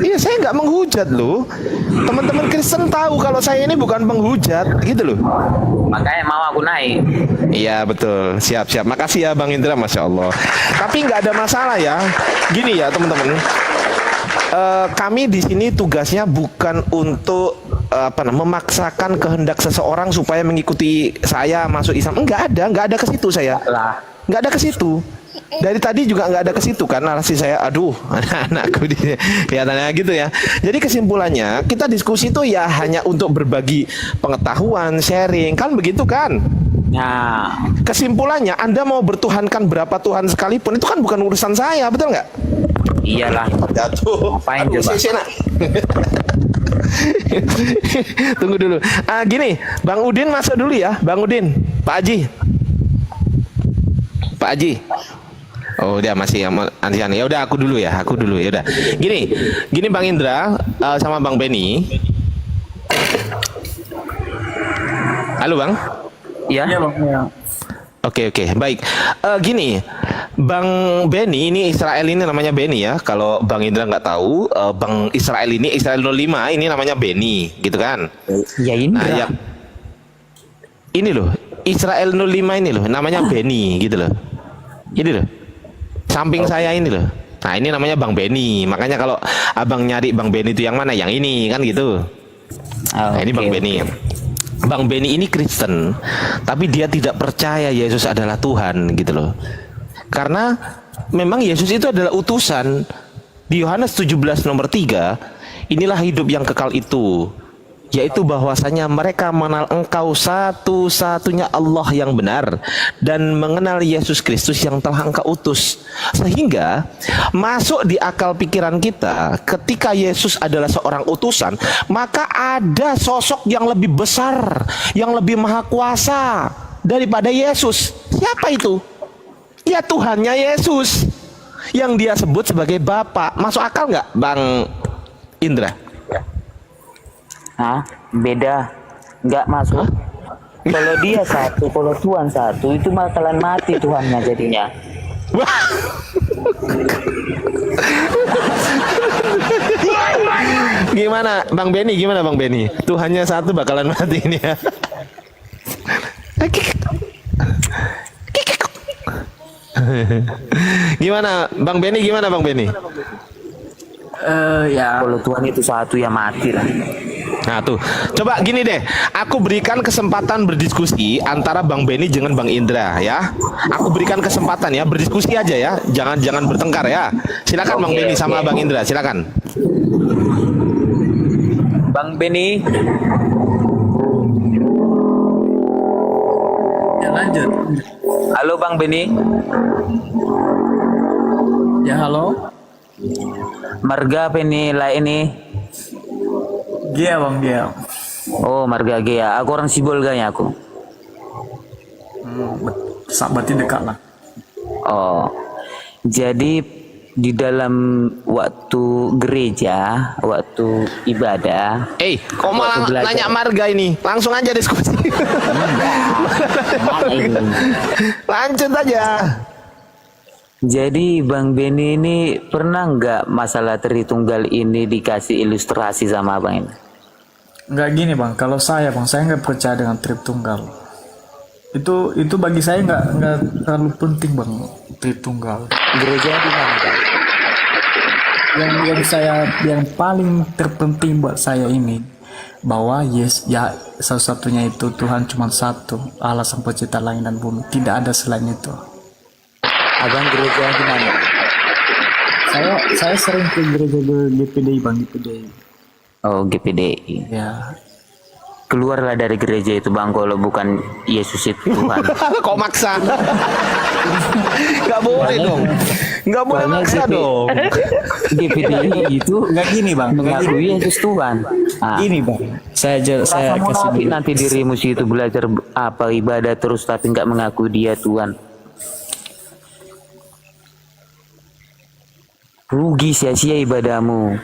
Iya, saya nggak menghujat loh. Teman-teman Kristen tahu kalau saya ini bukan penghujat, gitu loh. Makanya mau aku naik. Iya betul, siap. Makasih ya Bang Indra, Masya Allah. Tapi nggak ada masalah ya. Gini ya teman-teman, kami di sini tugasnya bukan untuk memaksakan kehendak seseorang supaya mengikuti saya masuk Islam. Nggak ada ke situ saya. Nggak ada ke situ. Dari tadi juga nggak ada ke situ kan narasi saya. Aduh, anak-anakku kelihatannya gitu ya. Jadi kesimpulannya kita diskusi itu ya hanya untuk berbagi pengetahuan, sharing, kan begitu kan? Nah, Kesimpulannya Anda mau bertuhankan berapa Tuhan sekalipun itu kan bukan urusan saya, betul nggak? iyalah. Jatuh. Ngapain coba? Nak. Tunggu dulu. Gini, Bang Udin masuk dulu ya, Bang Udin, Pak Haji. Pak Haji. Oh, dia masih aneh-aneh. Ya udah aku dulu ya. Ya udah. Gini Bang Indra sama Bang Benny. Halo Bang. Ya. Oke, baik. Gini, Bang Benny ini Israel ini namanya Benny ya. Kalau Bang Indra nggak tahu, Bang Israel ini Israel 05 ini namanya Benny, gitu kan? Ya ini. Nah, ini loh, Israel 05 ini loh, namanya Benny gitu loh. Ini loh. Samping saya ini loh. Nah, ini namanya Bang Benny. Makanya kalau Abang nyari Bang Benny itu yang mana? Yang ini kan gitu. Nah, ini Bang Benny. Bang Benny ini Kristen, tapi dia tidak percaya Yesus adalah Tuhan gitu loh. Karena memang Yesus itu adalah utusan. Di Yohanes 17 nomor 3, inilah hidup yang kekal itu, yaitu bahwasanya mereka mengenal Engkau satu-satunya Allah yang benar dan mengenal Yesus Kristus yang telah Engkau utus. Sehingga masuk di akal pikiran kita, ketika Yesus adalah seorang utusan, maka ada sosok yang lebih besar, yang lebih maha kuasa daripada Yesus. Siapa itu? Ya Tuhannya Yesus, yang dia sebut sebagai Bapa. Masuk akal nggak, Bang Indra? Beda, nggak masuk. Kalau dia satu, kalau Tuhan satu, itu bakalan mati Tuhannya jadinya. Gimana Bang Benny? Tuhannya satu bakalan mati ini ya. Gimana Bang Benny? Ya. Kalau Tuhan itu satu ya mati lah. Nah tuh, coba gini deh, aku berikan kesempatan berdiskusi antara Bang Benny dengan Bang Indra ya. Aku berikan kesempatan ya, berdiskusi aja ya, jangan bertengkar ya. Silakan Bang Benny sama Bang Indra, silakan. Bang Benny. Ya lanjut. Halo Bang Benny. Ya halo. Marga apa ini lah ini? Gia Bang Gia. Oh marga Gia. Aku orang Sibolganya aku. Berarti dekat lah. Oh. Jadi di dalam waktu gereja, waktu ibadah. Kok malah nanya marga ini? Langsung aja diskusi. Lanjut aja. Jadi Bang Benny ini pernah nggak masalah Tritunggal ini dikasih ilustrasi sama Abang ini? Nggak gini Bang, kalau saya nggak percaya dengan Tritunggal. Itu bagi saya nggak terlalu penting Bang, Tritunggal. Gereja di mana Bang? Yang paling terpenting buat saya ini bahwa satu-satunya itu Tuhan cuma satu, Allah sang pencipta langit dan bumi, tidak ada selain itu. Abang gereja di mana? Saya sering ke gereja GPDI Bang, GPDI. Oh GPDI. Ya. Keluarlah dari gereja itu Bang, kalau bukan Yesus itu Tuhan. Kok maksa? Gak boleh dong. Gak boleh maksa dong. GPDI itu Nggak gini Bang, mengakui Yesus Tuhan. Ini Bang, saya kasih nanti dirimu itu belajar apa ibadah terus tapi nggak mengakui Dia Tuhan. Rugi sia-sia ibadahmu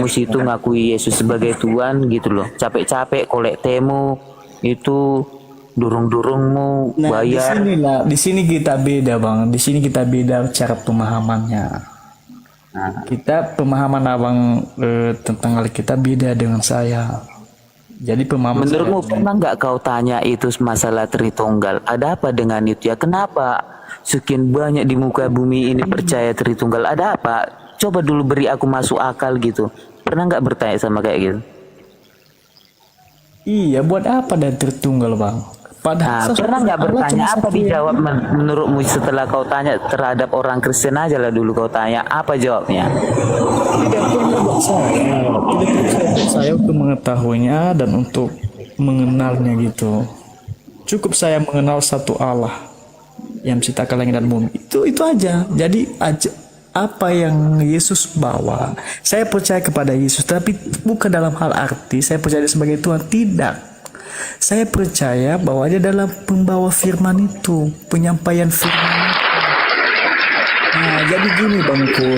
situ ngakui Yesus sebagai Tuhan gitu loh. Capek-capek kolek temu itu durung-durungmu bayar. Di sini kita beda Bang, di sini kita beda cara pemahamannya. Kita pemahaman Abang tentang hal kita beda dengan saya. Jadi pemahaman menurutmu pernah nggak kau tanya itu masalah Tritunggal? Ada apa dengan itu ya? Kenapa sekian banyak di muka bumi ini percaya Tritunggal? Ada apa? Coba dulu beri aku masuk akal gitu. Pernah nggak bertanya sama kayak gitu? Iya, buat apa dan Tritunggal Bang? Pernah nggak bertanya apa dijawab menurutmu setelah kau tanya terhadap orang Kristen aja lah dulu kau tanya apa jawabnya? Tidak perlu buat saya untuk mengetahuinya dan untuk mengenalnya gitu. Cukup saya mengenal satu Allah yang menciptakan langit dan bumi. Itu aja. Jadi apa yang Yesus bawa. Saya percaya kepada Yesus, tapi bukan dalam hal arti saya percaya dia sebagai Tuhan, tidak. Saya percaya bahwa dia adalah pembawa firman itu, penyampaian firman itu. Nah, jadi gini Bangku,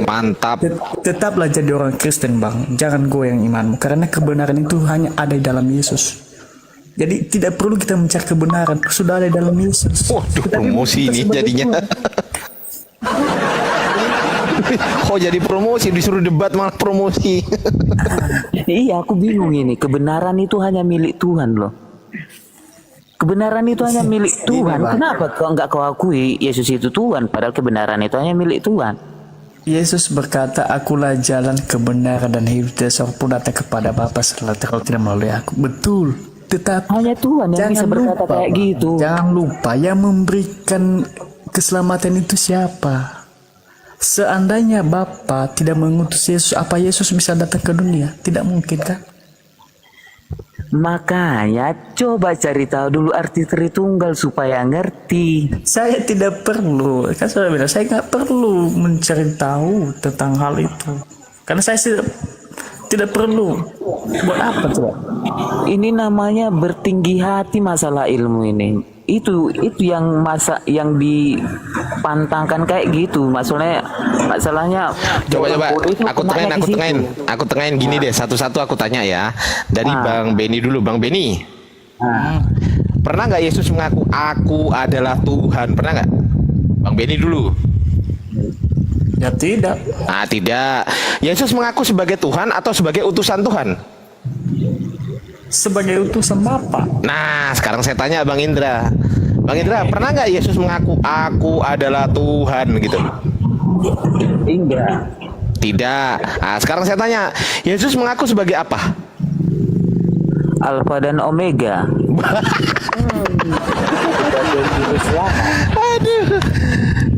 Mantap. tetaplah jadi orang Kristen Bang, jangan goyang imanmu, karena kebenaran itu hanya ada di dalam Yesus. Jadi tidak perlu kita mencari kebenaran, sudah ada di dalam Yesus. Waduh, Tetapi promosi kita ini sebagai jadinya. Tuhan. Kok jadi promosi, disuruh debat malah promosi. Iya, aku bingung ini. Kebenaran itu hanya milik Tuhan loh. Kebenaran itu hanya milik Tuhan. Kenapa kau nggak kau akui Yesus itu Tuhan? Padahal kebenaran itu hanya milik Tuhan. Yesus berkata, akulah jalan kebenaran dan hidup, tidak seorang pun datang kepada Bapa kalau tidak melalui aku. Betul. Tetapi Hanya Tuhan yang bisa berkata kayak Bang. gitu. Jangan lupa yang memberikan keselamatan itu siapa? Seandainya Bapa tidak mengutus Yesus, apa Yesus bisa datang ke dunia? Tidak mungkin kan? Makanya coba cari tahu dulu arti Tritunggal supaya ngerti. Saya tidak perlu, kan sudah bilang saya nggak perlu mencari tahu tentang hal itu, karena saya tidak perlu. Buat apa coba? Ini namanya bertinggi hati masalah ilmu ini. Itu yang dipantangkan kayak gitu. Masalahnya Coba itu aku kenanya di situ. tengahin gini deh, satu-satu aku tanya ya. Dari Bang Beni dulu, Bang Beni. Pernah nggak Yesus mengaku aku adalah Tuhan? Pernah nggak? Bang Beni dulu. Ya tidak. Ah, tidak. Yesus mengaku sebagai Tuhan atau sebagai utusan Tuhan? Sebagai utusan Bapa. Nah, sekarang saya tanya Bang Indra. Bang Indra, pernah nggak Yesus mengaku aku adalah Tuhan gitu? Enggak. Tidak. Nah, sekarang saya tanya, Yesus mengaku sebagai apa? Alfa dan Omega. Aduh.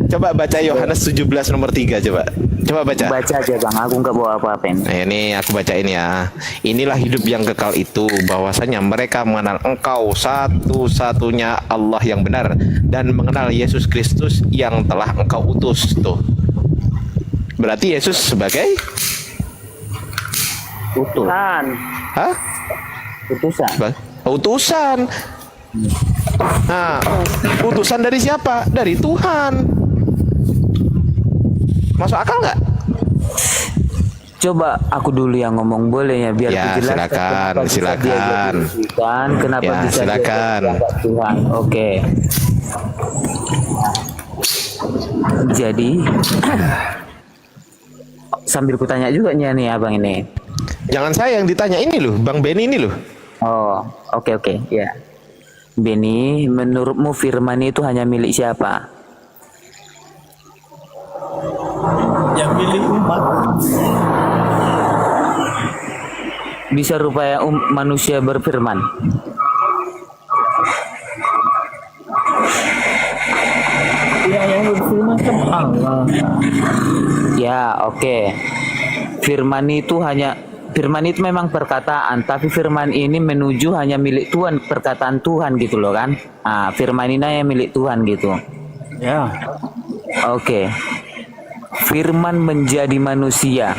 Coba baca Yohanes 17 nomor 3 coba. Coba baca. Baca aja Bang, aku nggak bawa apa-apa ini. Nah, ini aku bacain ya. Inilah hidup yang kekal itu, bahwasanya mereka mengenal Engkau satu-satunya Allah yang benar dan mengenal Yesus Kristus yang telah Engkau utus. Tuh. Berarti Yesus sebagai Utusan. hah? Utusan. Utusan. Nah, utusan dari siapa? Dari Tuhan. Masuk akal nggak? Coba aku dulu yang ngomong boleh ya biar Ya, dijelaskan silakan, kenapa bisa silakan. dia jadi Tuhan, kenapa Ya, bisa silakan. dia jadi Tuhan. Oke. Jadi sambil kutanya juga nih abang ini. Jangan saya yang ditanya, ini loh, Bang Beni ini loh. Oh, oke ya. Beni, menurutmu firman itu hanya milik siapa? Yang milik umat. Bisa rupanya manusia berfirman? Yang berfirman kan Allah. Ya, oke. Firman itu memang perkataan, tapi firman ini menuju hanya milik Tuhan, perkataan Tuhan gitu loh kan. Ah, firman ini hanya milik Tuhan gitu. Ya. Oke. Firman menjadi manusia.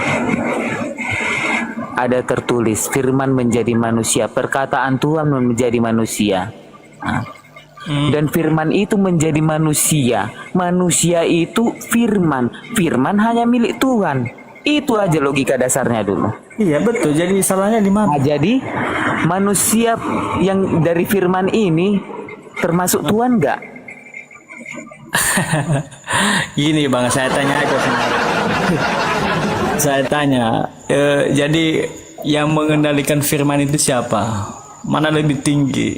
Ada tertulis firman menjadi manusia, perkataan Tuhan menjadi manusia. Nah, dan firman itu menjadi manusia. Manusia itu firman. Firman hanya milik Tuhan. Itu aja logika dasarnya dulu. Iya betul. Jadi salahnya di mana? Nah, jadi manusia yang dari firman ini termasuk Tuhan nggak? Gini Bang, saya tanya aja sebenarnya. Saya tanya, jadi yang mengendalikan firman itu siapa? Mana lebih tinggi?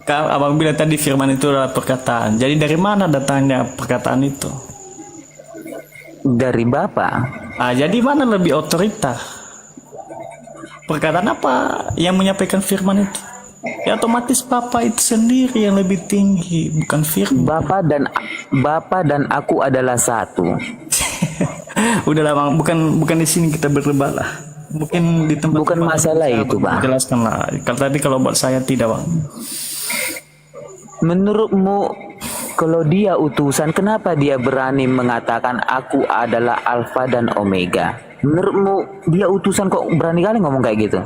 Kalau abang bilang tadi firman itu adalah perkataan. Jadi dari mana datangnya perkataan itu? Dari Bapa. Ah, jadi mana lebih otoritas? Perkataan apa yang menyampaikan firman itu? Ya otomatis Bapa itu sendiri yang lebih tinggi, bukan firman. Bapa dan aku adalah satu. Udahlah Bang, bukan di sini kita berdebat lah. Mungkin di tempat Bukan masalah itu, Bang. Jelaskan lah. Tapi kalau buat saya tidak Bang. Menurutmu kalau dia utusan, kenapa dia berani mengatakan aku adalah Alfa dan Omega? Menurutmu dia utusan kok berani kali ngomong kayak gitu?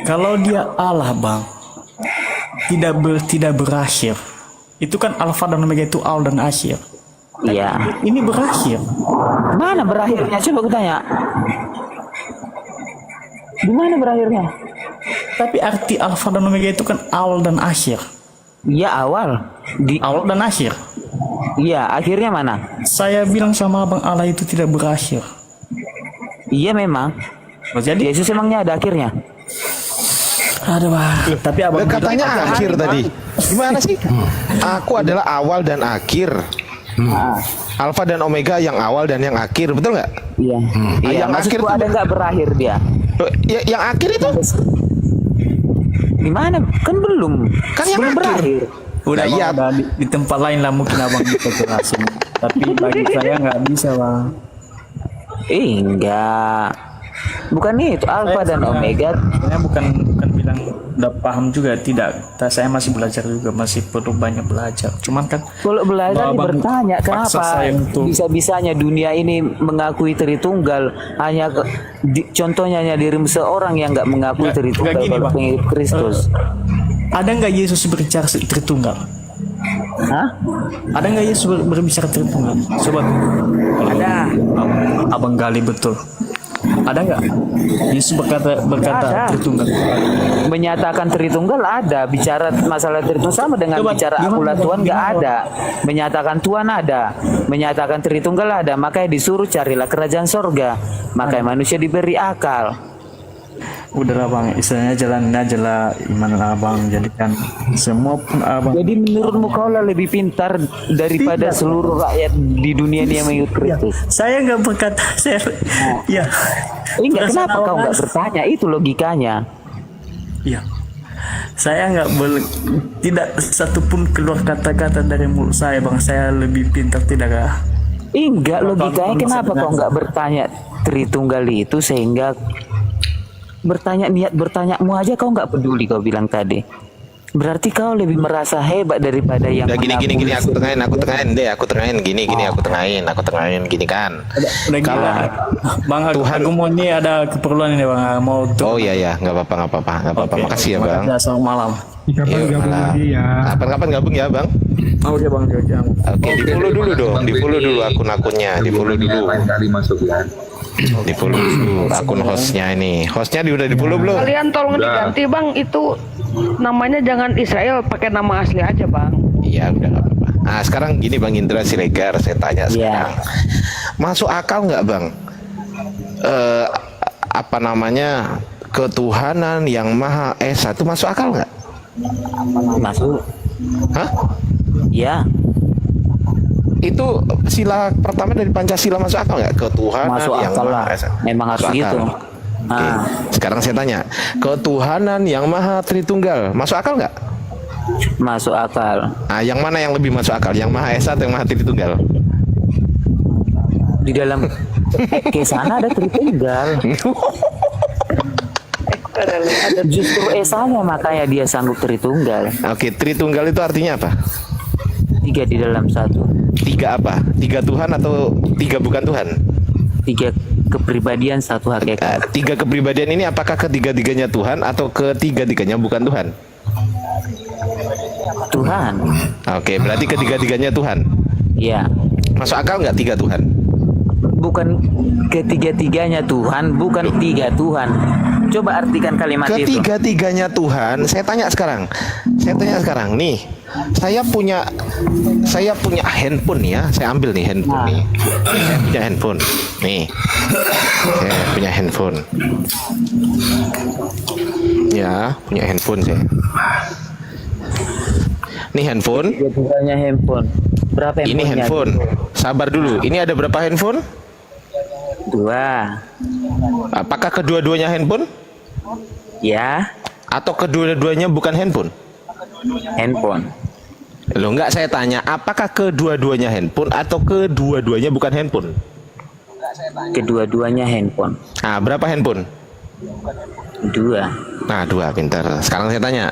Kalau dia Allah bang, tidak berakhir. Itu kan Alfa dan Omega itu awal dan akhir. Iya. Ini berakhir. Mana berakhirnya? Coba aku tanya. Di mana berakhirnya? Tapi arti Alfa dan Omega itu kan awal dan akhir. Iya awal. Awal dan akhir. Iya akhirnya mana? Saya bilang sama abang, Allah itu tidak berakhir. Iya memang. Jadi Yesus emangnya ada akhirnya? aduh bang. Tapi abang Katanya akhir tadi. Gimana sih? Aku adalah awal dan akhir. Alfa dan Omega yang awal dan yang akhir, betul nggak? Iya. Iya. Yang akhir Maksudku tuh- ada nggak berakhir dia? Ya, yang akhir itu Gimana? Kan belum. kan yang belum akhir. berakhir. udah Nah, iya. bang, udah di tempat lain lah mungkin abang bisa jelasin. Tapi bagi saya nggak bisa bang. Enggak. Bukan itu Alfa dan Omega. Saya bukan bilang udah paham juga, tidak. Saya masih belajar juga, masih perlu banyak belajar. Cuman kan Kalau belajar Abang bertanya paksa kenapa saya untuk- bisa-bisanya dunia ini mengakui Tritunggal, hanya contohnya hanya diri seorang yang nggak mengakui Nggak Tritunggal gini, kalau Bang. pengikut Kristus. ada nggak Yesus berbicara Tritunggal? Hah? Ada nggak Yesus berbicara Tritunggal? Sobat, Ada. abang gali betul. Ada nggak Yesus berkata Ada. Tritunggal? Menyatakan Tritunggal ada, bicara masalah Tritunggal sama dengan Coba, bicara gimana, akulah Bang? Tuhan nggak Gimana, ada. Menyatakan Tuhan ada, menyatakan Tritunggal ada, makanya disuruh carilah kerajaan sorga, makanya manusia diberi akal. Udahlah bang, istilahnya jalanin aja lah iman abang. Jadikan semua pun abang. Jadi menurutmu kau lah lebih pintar daripada seluruh rakyat di dunia ini yang mengikut Kristus? Saya nggak berkata saya. Ya. Enggak, Perasaan kenapa kau abang nggak kan- bertanya? Itu logikanya. Iya. Saya nggak boleh, tidak satupun keluar kata-kata dari mulut saya bang. Saya lebih pintar tidak kah? Enggak, logikanya Kalau kenapa kau sebenarnya- nggak bertanya Tritunggal itu sehingga bertanya niat bertanyamu aja kau nggak peduli kau bilang tadi. Berarti kau lebih merasa hebat daripada yang Udah gini mengakui. aku tengahin aku tengahin gini kan. Udah Kalau- gila. Bang, Tuhan- aku mau ini ada keperluan ini bang. Mau Oh iya nggak apa-apa. Oke. Makasih ya bang. Selamat malam. Yuk, malam. Kapan-kapan gabung ya bang. Oke bang, Oke, di follow dulu dong, di follow dulu akun-akunnya, di follow dulu. Lain kali masuk ya. Di follow dulu akun hostnya ini. Hostnya udah di follow belum? Kalian tolong Udah. diganti bang, itu namanya jangan Israel, pakai nama asli aja bang. Iya udah nggak apa-apa. Nah sekarang gini bang Indra Siregar, saya tanya Iya. sekarang, masuk akal nggak bang? Apa namanya ketuhanan yang Maha Esa itu masuk akal nggak? Masuk. Hah? Ya, Itu sila pertama dari Pancasila masuk akal nggak? Ketuhanan masuk yang akal Maha lah. Esa. Memang harus Masuk gitu. akal. Oke. Ah, Sekarang saya tanya, ketuhanan yang Maha Tritunggal masuk akal nggak? masuk akal. Ah, yang mana yang lebih masuk akal? Yang Maha Esa atau yang Maha Tritunggal? Di dalam ke sana ada Tritunggal. Justru esanya makanya dia sanggup Tritunggal. Oke, Tritunggal itu artinya apa? 3 di dalam 1. 3 apa? 3 Tuhan atau 3 bukan Tuhan? 3 kepribadian, 1 hakikat. 3 kepribadian ini apakah ketiga-tiganya Tuhan atau ketiga-tiganya bukan Tuhan? Tuhan. Oke, berarti ketiga-tiganya Tuhan. Ya. Masuk akal nggak 3 Tuhan? Bukan ketiga-tiganya Tuhan, bukan 3 Tuhan. Coba artikan kalimat itu. Ketiga-tiganya Tuhan. Saya tanya sekarang. Nih, saya punya handphone ya. Saya ambil nih handphone nih. Saya punya handphone. Nih. Saya punya handphone. Ya, punya handphone saya. Nih handphone. Ketiga-tiganya handphone. Berapa Ini handphonenya? handphone. Sabar dulu. Ini ada berapa handphone? 2. Apakah kedua-duanya handphone? Ya, Atau kedua-duanya bukan handphone? handphone. Loh enggak, saya tanya, apakah kedua-duanya handphone atau kedua-duanya bukan handphone? Kedua-duanya handphone. Nah, berapa handphone? 2. Nah, 2, pintar. Sekarang saya tanya,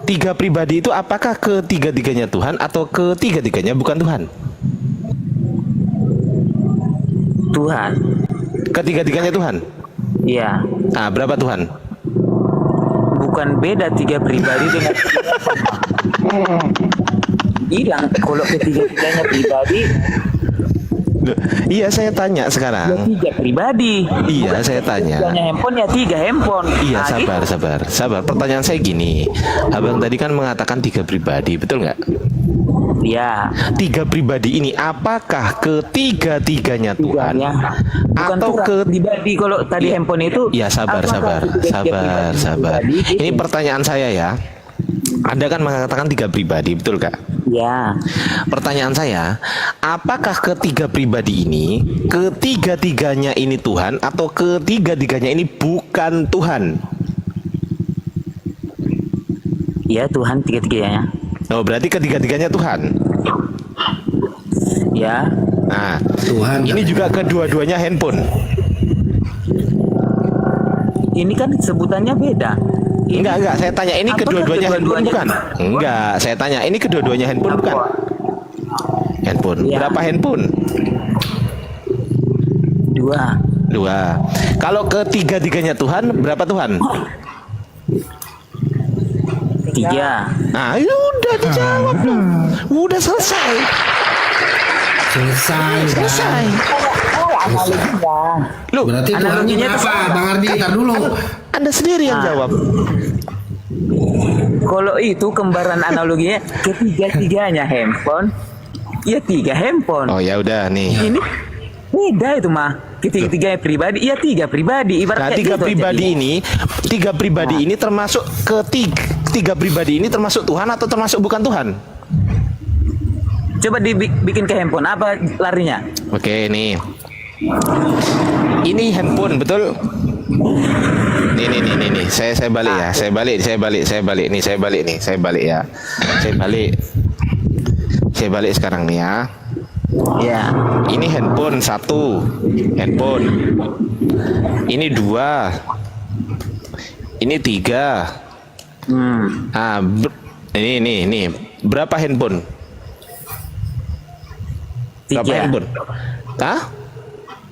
tiga pribadi itu apakah ketiga-tiganya Tuhan atau ketiga-tiganya bukan Tuhan? Tuhan. Ketiga-tiganya Tuhan. Iya. Nah, berapa Tuhan? Bukan beda tiga pribadi dengan hilang kalau ketiga-tiganya pribadi Loh, iya saya tanya ya sekarang. tiga pribadi. Iya saya tanya. Tiganya handphone ya tiga handphone. Iya Nah, sabar gitu. sabar. Pertanyaan saya gini, abang tadi kan mengatakan tiga pribadi, betul nggak? Ya. Tiga pribadi ini apakah ketiga-tiganya Tuhan Tiganya. Bukan atau Tuhan, pribadi kalau tadi handphone itu. Ya sabar apakah ketiga-tiga sabar. pribadi? Ini pertanyaan saya ya. Anda kan mengatakan tiga pribadi, betul kak? Ya. Pertanyaan saya, apakah ketiga pribadi ini ketiga-tiganya ini Tuhan atau ketiga-tiganya ini bukan Tuhan? Ya Tuhan tiga-tiganya. Oh berarti ketiga-tiganya Tuhan. Ya. Nah, Tuhan. ini juga kedua-duanya handphone. Ini kan sebutannya beda. Ini Enggak, saya tanya ini Apakah kedua-duanya handphone kedua-duanya bukan? Enggak, saya tanya ini kedua-duanya handphone bukan? Handphone. Ya. Berapa handphone? dua. Kalau ketiga-tiganya Tuhan, berapa Tuhan? Tiga. Nah, ya udah dijawab dong. Udah selesai. Selesai. Loh, Berarti Tuhan Analoginya apa? Bang Ardi, tar dulu. Anda sendiri yang jawab. Kalau itu kembaran analoginya ketiga-tiganya handphone. Ya tiga handphone. Oh ya udah nih. Ini beda itu mah. Ketiga-tiganya pribadi, ya tiga pribadi. Nah, Ibaratnya tiga gitu, pribadi jadi. ini, tiga pribadi ini termasuk tiga pribadi ini termasuk Tuhan atau termasuk bukan Tuhan? Coba dibikin ke handphone apa larinya? Oke, nih. Ini handphone, betul? Nih. Saya balik ya. Saya balik. Nih, saya balik ya. Saya balik sekarang nih ya. Ya. Ini handphone satu, handphone. Ini dua. Ini tiga. Ah, ini. Berapa handphone? Berapa Tiga. handphone? Hah?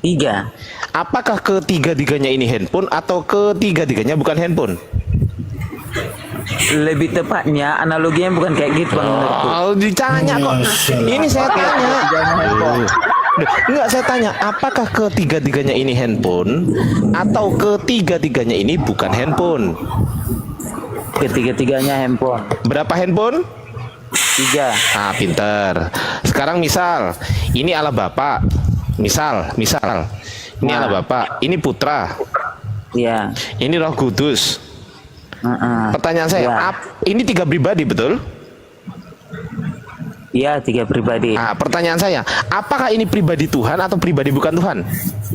Tiga. Apakah ketiga-tiganya ini handphone atau ketiga-tiganya bukan handphone? Lebih tepatnya analoginya bukan kayak gitu bang. menurutku. Oh, ditanya kok. Ini saya tanya. Enggak, saya tanya, apakah ketiga-tiganya ini handphone atau ketiga-tiganya ini bukan handphone? Ketiga-tiganya handphone. Berapa handphone? Tiga. Ah, pinter. Sekarang misal, ini Allah Bapa. Misal. Ini Allah Bapa, ini Putra. Ya. Ini Roh Kudus. Pertanyaan saya, Ya. ini tiga pribadi betul? Iya, tiga pribadi. Nah, pertanyaan saya, apakah ini pribadi Tuhan atau pribadi bukan Tuhan?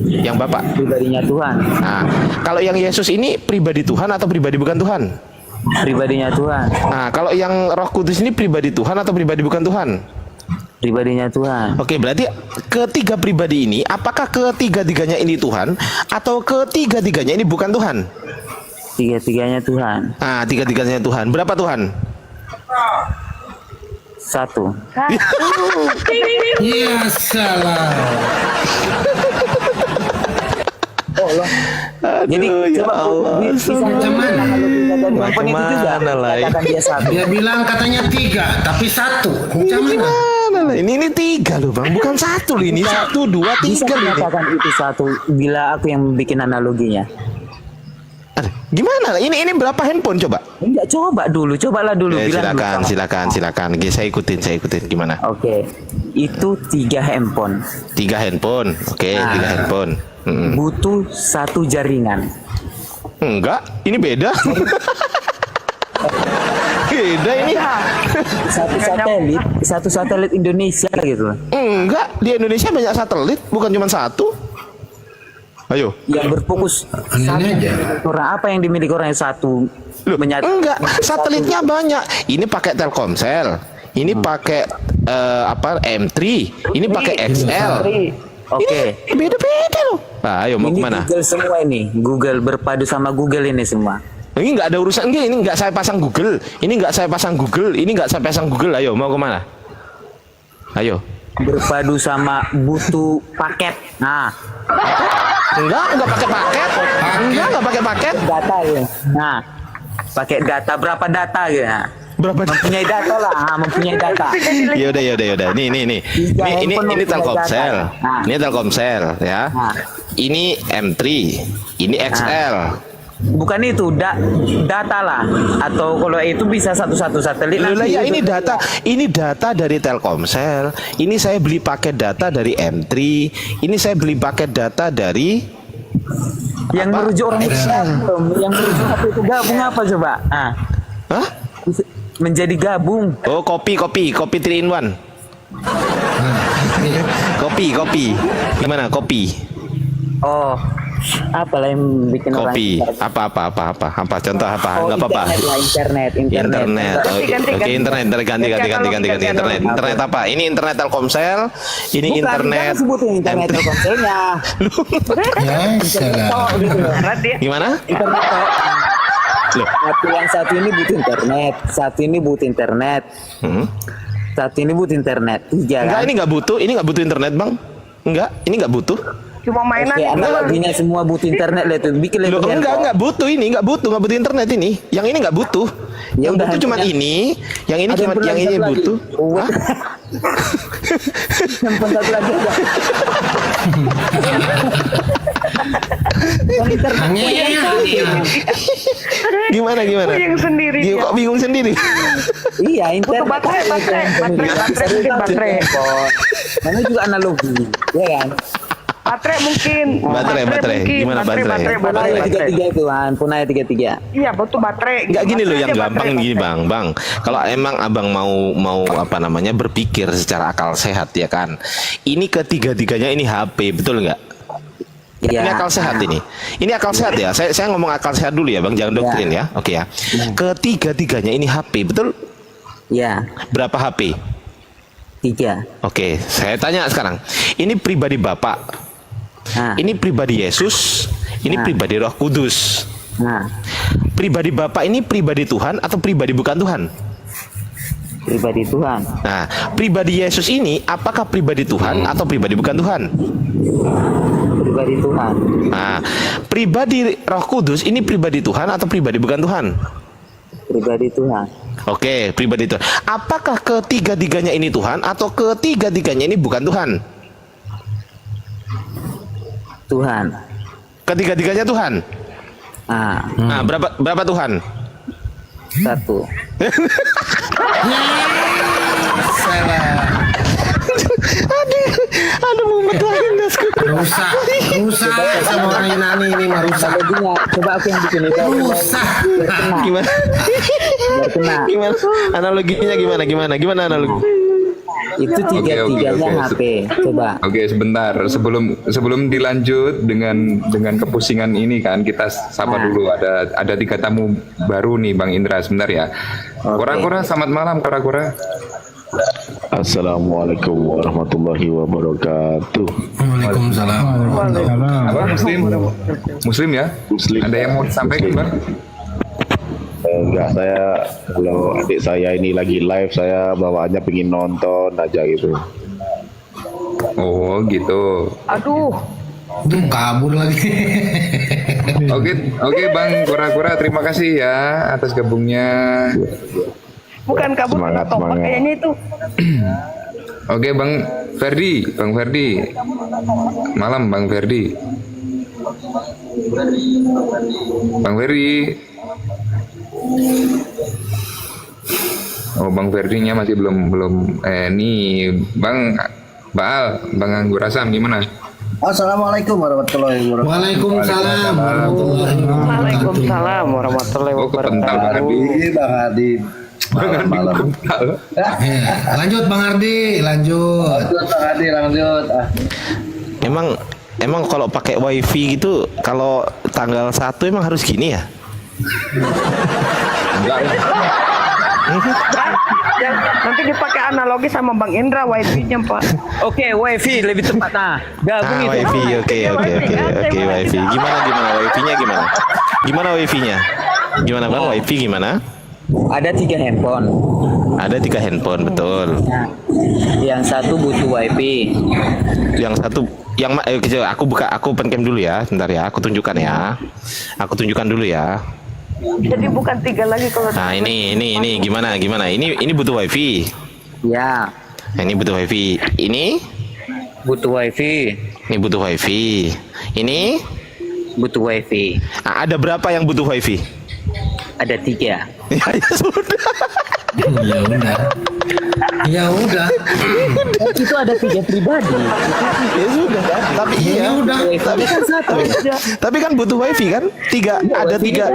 Yang Bapak. Pribadinya Tuhan. Nah, kalau yang Yesus ini pribadi Tuhan atau pribadi bukan Tuhan? Pribadinya Tuhan. Nah, kalau yang Roh Kudus ini pribadi Tuhan atau pribadi bukan Tuhan? Pribadinya Tuhan. Oke, berarti ketiga pribadi ini, apakah ketiga-tiganya ini Tuhan atau ketiga-tiganya ini bukan Tuhan? Tiga-tiganya Tuhan. Nah, tiga-tiganya Tuhan. Berapa Tuhan? Satu. Ya salah. Jadi ya coba Allah, bisa Macam mana? handphone itu juga Macam mana lah, ya? katakan dia satu. Dia bilang katanya tiga, tapi satu. Macam mana? Gimana lah? Ini tiga loh bang, bukan satu loh ini. Satu, dua, Bisa tiga loh ini. dikatakan itu satu bila aku yang bikin analoginya. Aduh, gimana lah? Ini berapa handphone coba? Enggak, cobalah dulu bilang dulu sama- Silakan. Oke, saya ikutin. Gimana? Oke. Itu tiga handphone. Tiga handphone. Oke, tiga handphone. Butuh satu jaringan. Enggak, ini beda. Beda ini. Satu satelit Indonesia gitu. Enggak, di Indonesia banyak satelit, bukan cuma satu. Ayo. Yang berfokus Aneh aja. orang apa yang dimiliki orang yang satu Loh, enggak, satelitnya banyak. Ini pakai Telkomsel. Ini pakai M3. Ini pakai XL. Oke. Ini beda-beda loh. Nah, ayo mau Ini kemana? Google semua ini. Google berpadu sama Google ini semua. Ini nggak ada urusan, ini nggak saya pasang Google, ini nggak saya pasang Google, ini nggak saya pasang Google. Ayo, mau kemana? Ayo. Berpadu sama butuh paket. Nah, Enggak pakai paket. Enggak pakai paket. data ya. Nah, pakai data berapa data ya? Berapa? Mempunyai data lah, mempunyai data. Yaudah. Nih. Ini Telkomsel. Nah. Ini Telkomsel ya. Nah. Ini M3, ini XL. Bukan itu data lah, atau kalau itu bisa satu-satu satelit. Loh, nanti ya itu ini data dari Telkomsel. Ini saya beli paket data dari M3. Ini saya beli paket data dari yang apa? merujuk orang Islam, yang merujuk apa itu gabung apa coba? Ah, Hah? menjadi gabung. Oh, kopi 3 in 1. Kopi. Gimana kopi? Oh, apa lah yang bikin Kopi. orang Apa? Contoh apa? Oh, Enggak apa-apa. internet lah, internet. Internet. Oke, internet. Ganti. Internet apa? Ini internet Telkomsel. Ini Bukan, internet. jangan sebutin internet M3. Telkomselnya. Ya, salah. Oh, gitu. Berat dia. Gimana? Internet toh. Loh. Tapi yang satu ini butuh internet, satu ini butuh internet, satu ini butuh internet. Tiga Enggak, kan? ini nggak butuh internet, Bang. Enggak, ini nggak butuh. Cuma mainan Oke, itu. analoginya semua butuh internet lah itu. Bikin Loh, lebih enggak butuh ini, nggak butuh internet ini. Yang ini nggak butuh. Ya Yang udah, butuh cuma handphone ini, yang ini Ada cuma yang ini satu lagi. butuh. Oh, Hah? handphone satu lagi aja. Yang internet Gimana? Yang sendiri. Kok bingung sendiri? iya, Butuh internet. baterai mungkin baterai. Namanya juga analogi, ya kan? Baterai mungkin. Baterai. mungkin. Gimana baterai? Punah ayat 33 itu kan, punah ayat 33. Iya, butuh baterai. Enggak gini loh, Baterai yang aja, gampang baterai. gini Bang. Kalau emang Abang mau apa namanya berpikir secara akal sehat ya kan. Ini ketiga-tiganya ini HP, betul nggak? Ya. Ini akal sehat ini. Ini akal sehat ya. Saya ngomong akal sehat dulu ya Bang, jangan doktrin ya. Oke ya. Ketiga-tiganya ini HP, betul? Ya, Berapa HP? 3. Oke, saya tanya sekarang. Ini pribadi Bapak. Nah, Ini pribadi Yesus. Ini Nah. pribadi Roh Kudus. nah, Pribadi Bapak ini pribadi Tuhan atau pribadi bukan Tuhan? pribadi Tuhan. Nah, pribadi Yesus ini apakah pribadi Tuhan atau pribadi bukan Tuhan? Pribadi Tuhan. Nah, pribadi Roh Kudus ini pribadi Tuhan atau pribadi bukan Tuhan? Pribadi Tuhan. Oke, pribadi Tuhan. Apakah ketiga-tiganya ini Tuhan atau ketiga-tiganya ini bukan Tuhan? Tuhan. Ketiga-tiganya Tuhan. Ah, Nah, berapa Tuhan? 1. Aduh, mumet lagi dasku. Rusak sama orang Yunani ini mah rusak. Analoginya, coba aku yang bikin itu. Rusak. Biar kena, Gimana? biar kena. Gimana? Analoginya gimana analogi? Itu tiga-tiganya Oke. HP. Coba. Oke, sebentar. Sebelum dilanjut dengan kepusingan ini kan, kita sapa dulu. Ada 3 tamu baru nih, Bang Indra. Sebentar ya. Kura-kura, selamat malam, Kura-kura. Assalamualaikum warahmatullahi wabarakatuh. Waalaikumsalam. Apa Muslim ya? Muslim. Ada yang mau disampaikan, Bang? Enggak, saya kalau adik saya ini lagi live, saya bawaannya pengen nonton aja gitu. Oh, gitu. Aduh, Duh, kabur lagi. Oke, Bang Kura-kura, terima kasih ya atas gabungnya. bukan kabur Semangat, tombak semangat. kayaknya itu. Oke, Bang Ferdi. Malam, Bang Ferdi. Bang Ferdi. Oh, Bang Ferdinya masih belum nih, Bang Baal, Bang Anggur Asam gimana? Assalamualaikum warahmatullahi wabarakatuh. Waalaikumsalam warahmatullahi wabarakatuh. Waalaikumsalam warahmatullahi Oh, kepental Bang wabarakatuh. Ardi. Ini Bang Hadi. Malam. Kepental. Lanjut Bang Ardi, lanjut. Lanjut Bang Hadi, lanjut. Emang kalau pakai wifi gitu, kalau tanggal 1 emang harus gini ya? Enggak. Ya, nanti dipakai analogi sama Bang Indra wifi-nya, Pak. Oke, wifi lebih tepat. Nah, gabung itu. Wifi, oke, wifi. Gimana wifi-nya gimana? Gimana wifi-nya? Gimana bang? Wifi gimana? Ada 3 handphone. Ada 3 handphone, betul. Nah, yang satu butuh wifi. Yang satu, kecil, aku pencam dulu ya, sebentar ya. Aku tunjukkan ya. Aku tunjukkan dulu ya. Jadi bukan 3 lagi kalau. Nah ini gimana? Ini butuh wifi. Ya, Nah, ini butuh wifi. Ini butuh wifi. Ini butuh wifi. Ini Butuh wifi. Nah, ada berapa yang butuh wifi? Ada 3. Ya sudah. Ya udah. Ya udah. Itu ada 3 pribadi. Ya sudah. Tapi Ya udah. Tapi kan Tapi kan butuh wifi kan? 3. Ada 3.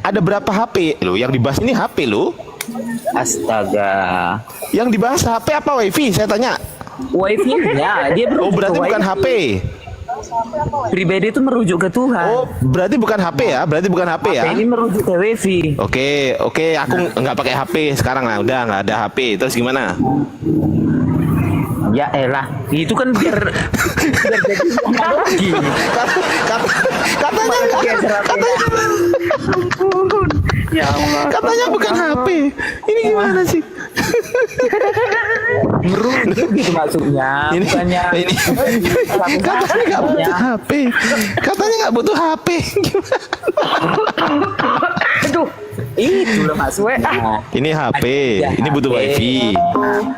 Ada berapa HP? Lo yang dibahas ini HP lo? Astaga. Yang dibahas HP apa wifi? Saya tanya. Wifi-nya dia Oh berarti bukan HP. Pribadi itu merujuk ke Tuhan. Oh berarti bukan HP ya? Berarti bukan HP ya? Ini merujuk ke wifi. Oke, aku nggak pakai HP sekarang lah, udah nggak ada HP. Terus gimana? Ya elah, itu kan biar jadi lagi. Katanya Ya Allah. katanya bukan HP. Ini gimana sih? Merujuk gitu maksudnya. Bukannya ini katanya nggak butuh HP. Katanya nggak butuh HP. Aduh. itu loh maksudnya. Ini HP, Ya, ini butuh HP. wifi.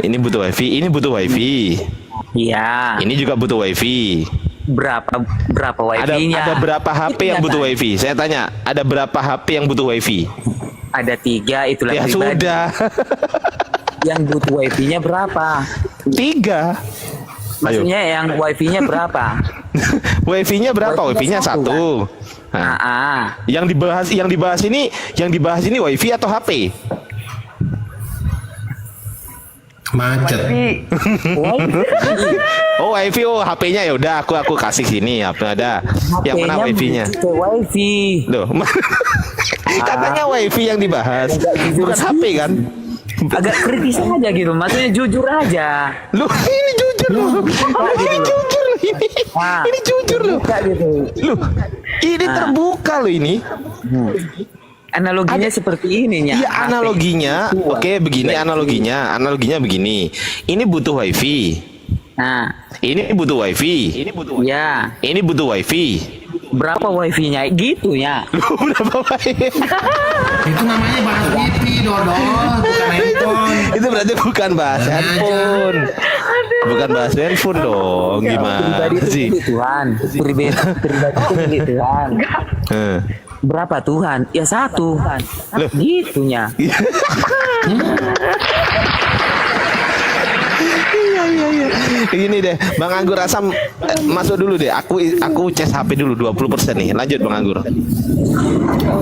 Ini butuh wifi, ini butuh wifi. Iya. Ini juga butuh wifi. Berapa Ada wifi-nya? berapa HP yang butuh wifi? Saya tanya, ada berapa HP yang butuh wifi? Ada 3, itulah Ya pribadi. sudah. Yang butuh wifi-nya berapa? 3. Maksudnya yang wifi-nya berapa? Wifi-nya berapa? Wifi-nya Wifi-nya satu, 1. Nah, Ah. yang dibahas ini wifi atau HP? Macet. Oh wifi, oh HP-nya ya udah aku kasih sini apa ada. Yang mana HP-nya wifi-nya? merujuk ke wifi. Loh, katanya wifi yang dibahas, bukan HP kan? Agak kritis aja gitu, maksudnya jujur aja. Loh, ini jujur loh. Ini jujur loh ini. Nah, Ini jujur loh. buka gitu. Loh, ini terbuka loh ini. Analoginya seperti ininya. Iya analoginya. Oke, begini analoginya. Analoginya begini. Ini butuh wifi. Nah, Ini butuh wifi. ya. Ini butuh wifi. Berapa wifi-nya? Gitu ya. Loh, berapa wifi? Itu namanya bahas wifi, Dodol, bukan handphone. Itu berarti bukan bahas handphone. Bukan bahas handphone dong. Gimana Pribadi itu sih? milik Tuhan. Pribadi itu milik Tuhan. Eh. Berapa Tuhan? Ya 1. Loh. Gitunya. Iya. Gini deh, Bang Anggur Asam masuk dulu deh. Aku cas HP dulu 20% nih. Lanjut Bang Anggur.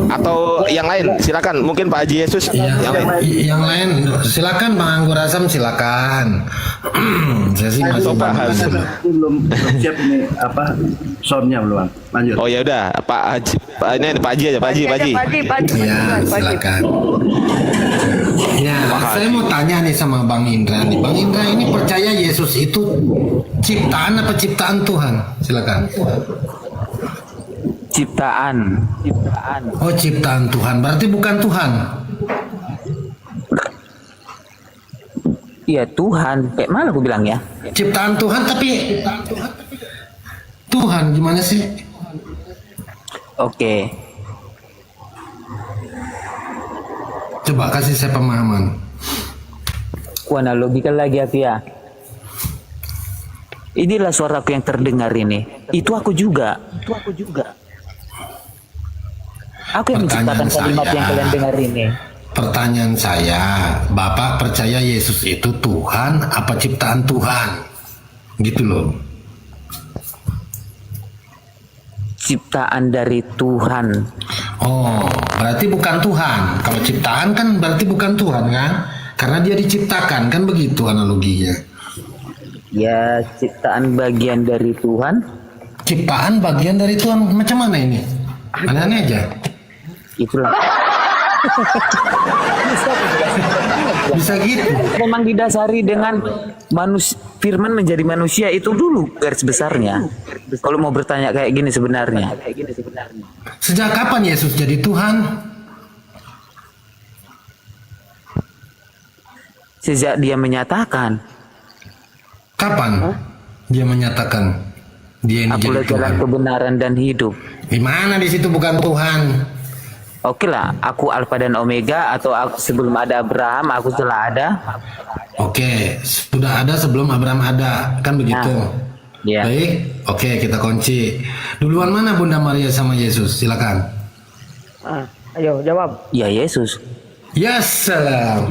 Atau yang lain, silakan. Mungkin Pak Haji Yesus yang lain. Yang lain, silakan Bang Anggur Asam, silakan. Saya sih masih Pak Haji. Belum siap ini apa soundnya belum. Lanjut. Oh ya udah, Pak Haji, ini Pak Haji aja, Pak Haji. Ya, silakan. Ya, saya mau tanya nih sama Bang Indra nih. Bang Indra ini percaya Yesus itu ciptaan apa ciptaan Tuhan? Silakan. Ciptaan. Oh, ciptaan Tuhan. Berarti bukan Tuhan. Iya Tuhan. Kayak mana aku bilang ya? Ciptaan Tuhan tapi Tuhan gimana sih? Oke. Coba kasih saya pemahaman. Ku analogikan lagi aku ya. Inilah suaraku yang terdengar ini. Itu aku juga. Aku yang menciptakan Pertanyaan kalimat saya. yang kalian dengar ini. Pertanyaan saya, Bapak percaya Yesus itu Tuhan apa ciptaan Tuhan? Gitu loh. Ciptaan dari Tuhan. Oh, berarti bukan Tuhan. Kalau ciptaan kan berarti bukan Tuhan kan? Karena dia diciptakan kan begitu analoginya. Ya, ciptaan bagian dari Tuhan. Ciptaan bagian dari Tuhan macam mana ini? Aneh-aneh aja. Itulah. Bisa gitu. Memang didasari dengan firman menjadi manusia itu dulu garis besarnya. Kalau mau bertanya kayak gini sebenarnya. Sejak kapan Yesus jadi Tuhan? sejak dia menyatakan, Kapan dia menyatakan dia ini akulah jadi jalan Tuhan? kebenaran dan hidup. Di mana di situ bukan Tuhan? Oke lah, aku Alfa dan Omega, atau aku sebelum ada Abraham, aku telah ada. Oke, sudah ada sebelum Abraham ada, kan begitu? Ya. Baik, oke kita kunci. Duluan mana Bunda Maria sama Yesus? Silakan. Ayo jawab. Ya Yesus. Ya salam.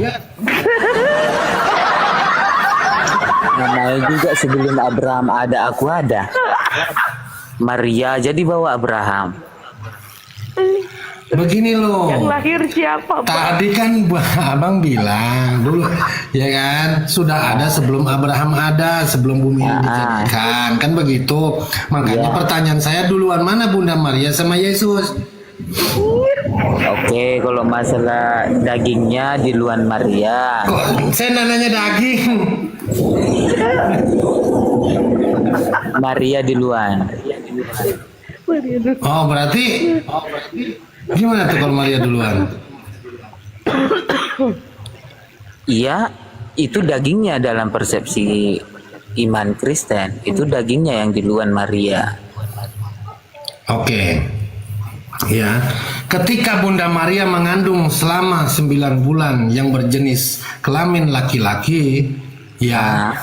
Namanya juga sebelum Abraham ada, aku ada. Maria jadi bawa Abraham. Begini loh. Yang lahir siapa, Bang? Tadi kan abang bilang dulu, ya kan, sudah ada sebelum Abraham ada, sebelum bumi ini dijadikan, kan begitu. Makanya pertanyaan saya, duluan mana Bunda Maria sama Yesus? Oke, kalau masalah dagingnya di luar Maria. Kok saya nanya daging? Maria di luar. Oh berarti gimana tuh kalau Maria duluan? Iya, itu dagingnya dalam persepsi iman Kristen. Itu dagingnya yang di luar Maria. Oke. Ya, ketika Bunda Maria mengandung selama 9 bulan yang berjenis kelamin laki-laki, ya,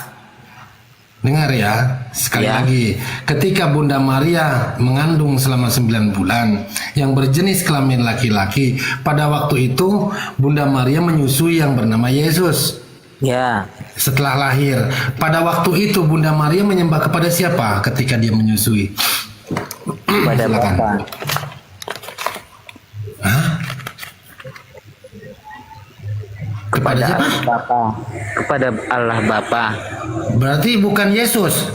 dengar ya, sekali Ya. lagi, ketika Bunda Maria mengandung selama 9 bulan yang berjenis kelamin laki-laki, pada waktu itu Bunda Maria menyusui yang bernama Yesus. Ya, Setelah lahir, pada waktu itu Bunda Maria menyembah kepada siapa ketika dia menyusui? pada Silakan. Bapa. Hah? Kepada siapa? Allah Bapa. Kepada Allah Bapa. Berarti bukan Yesus.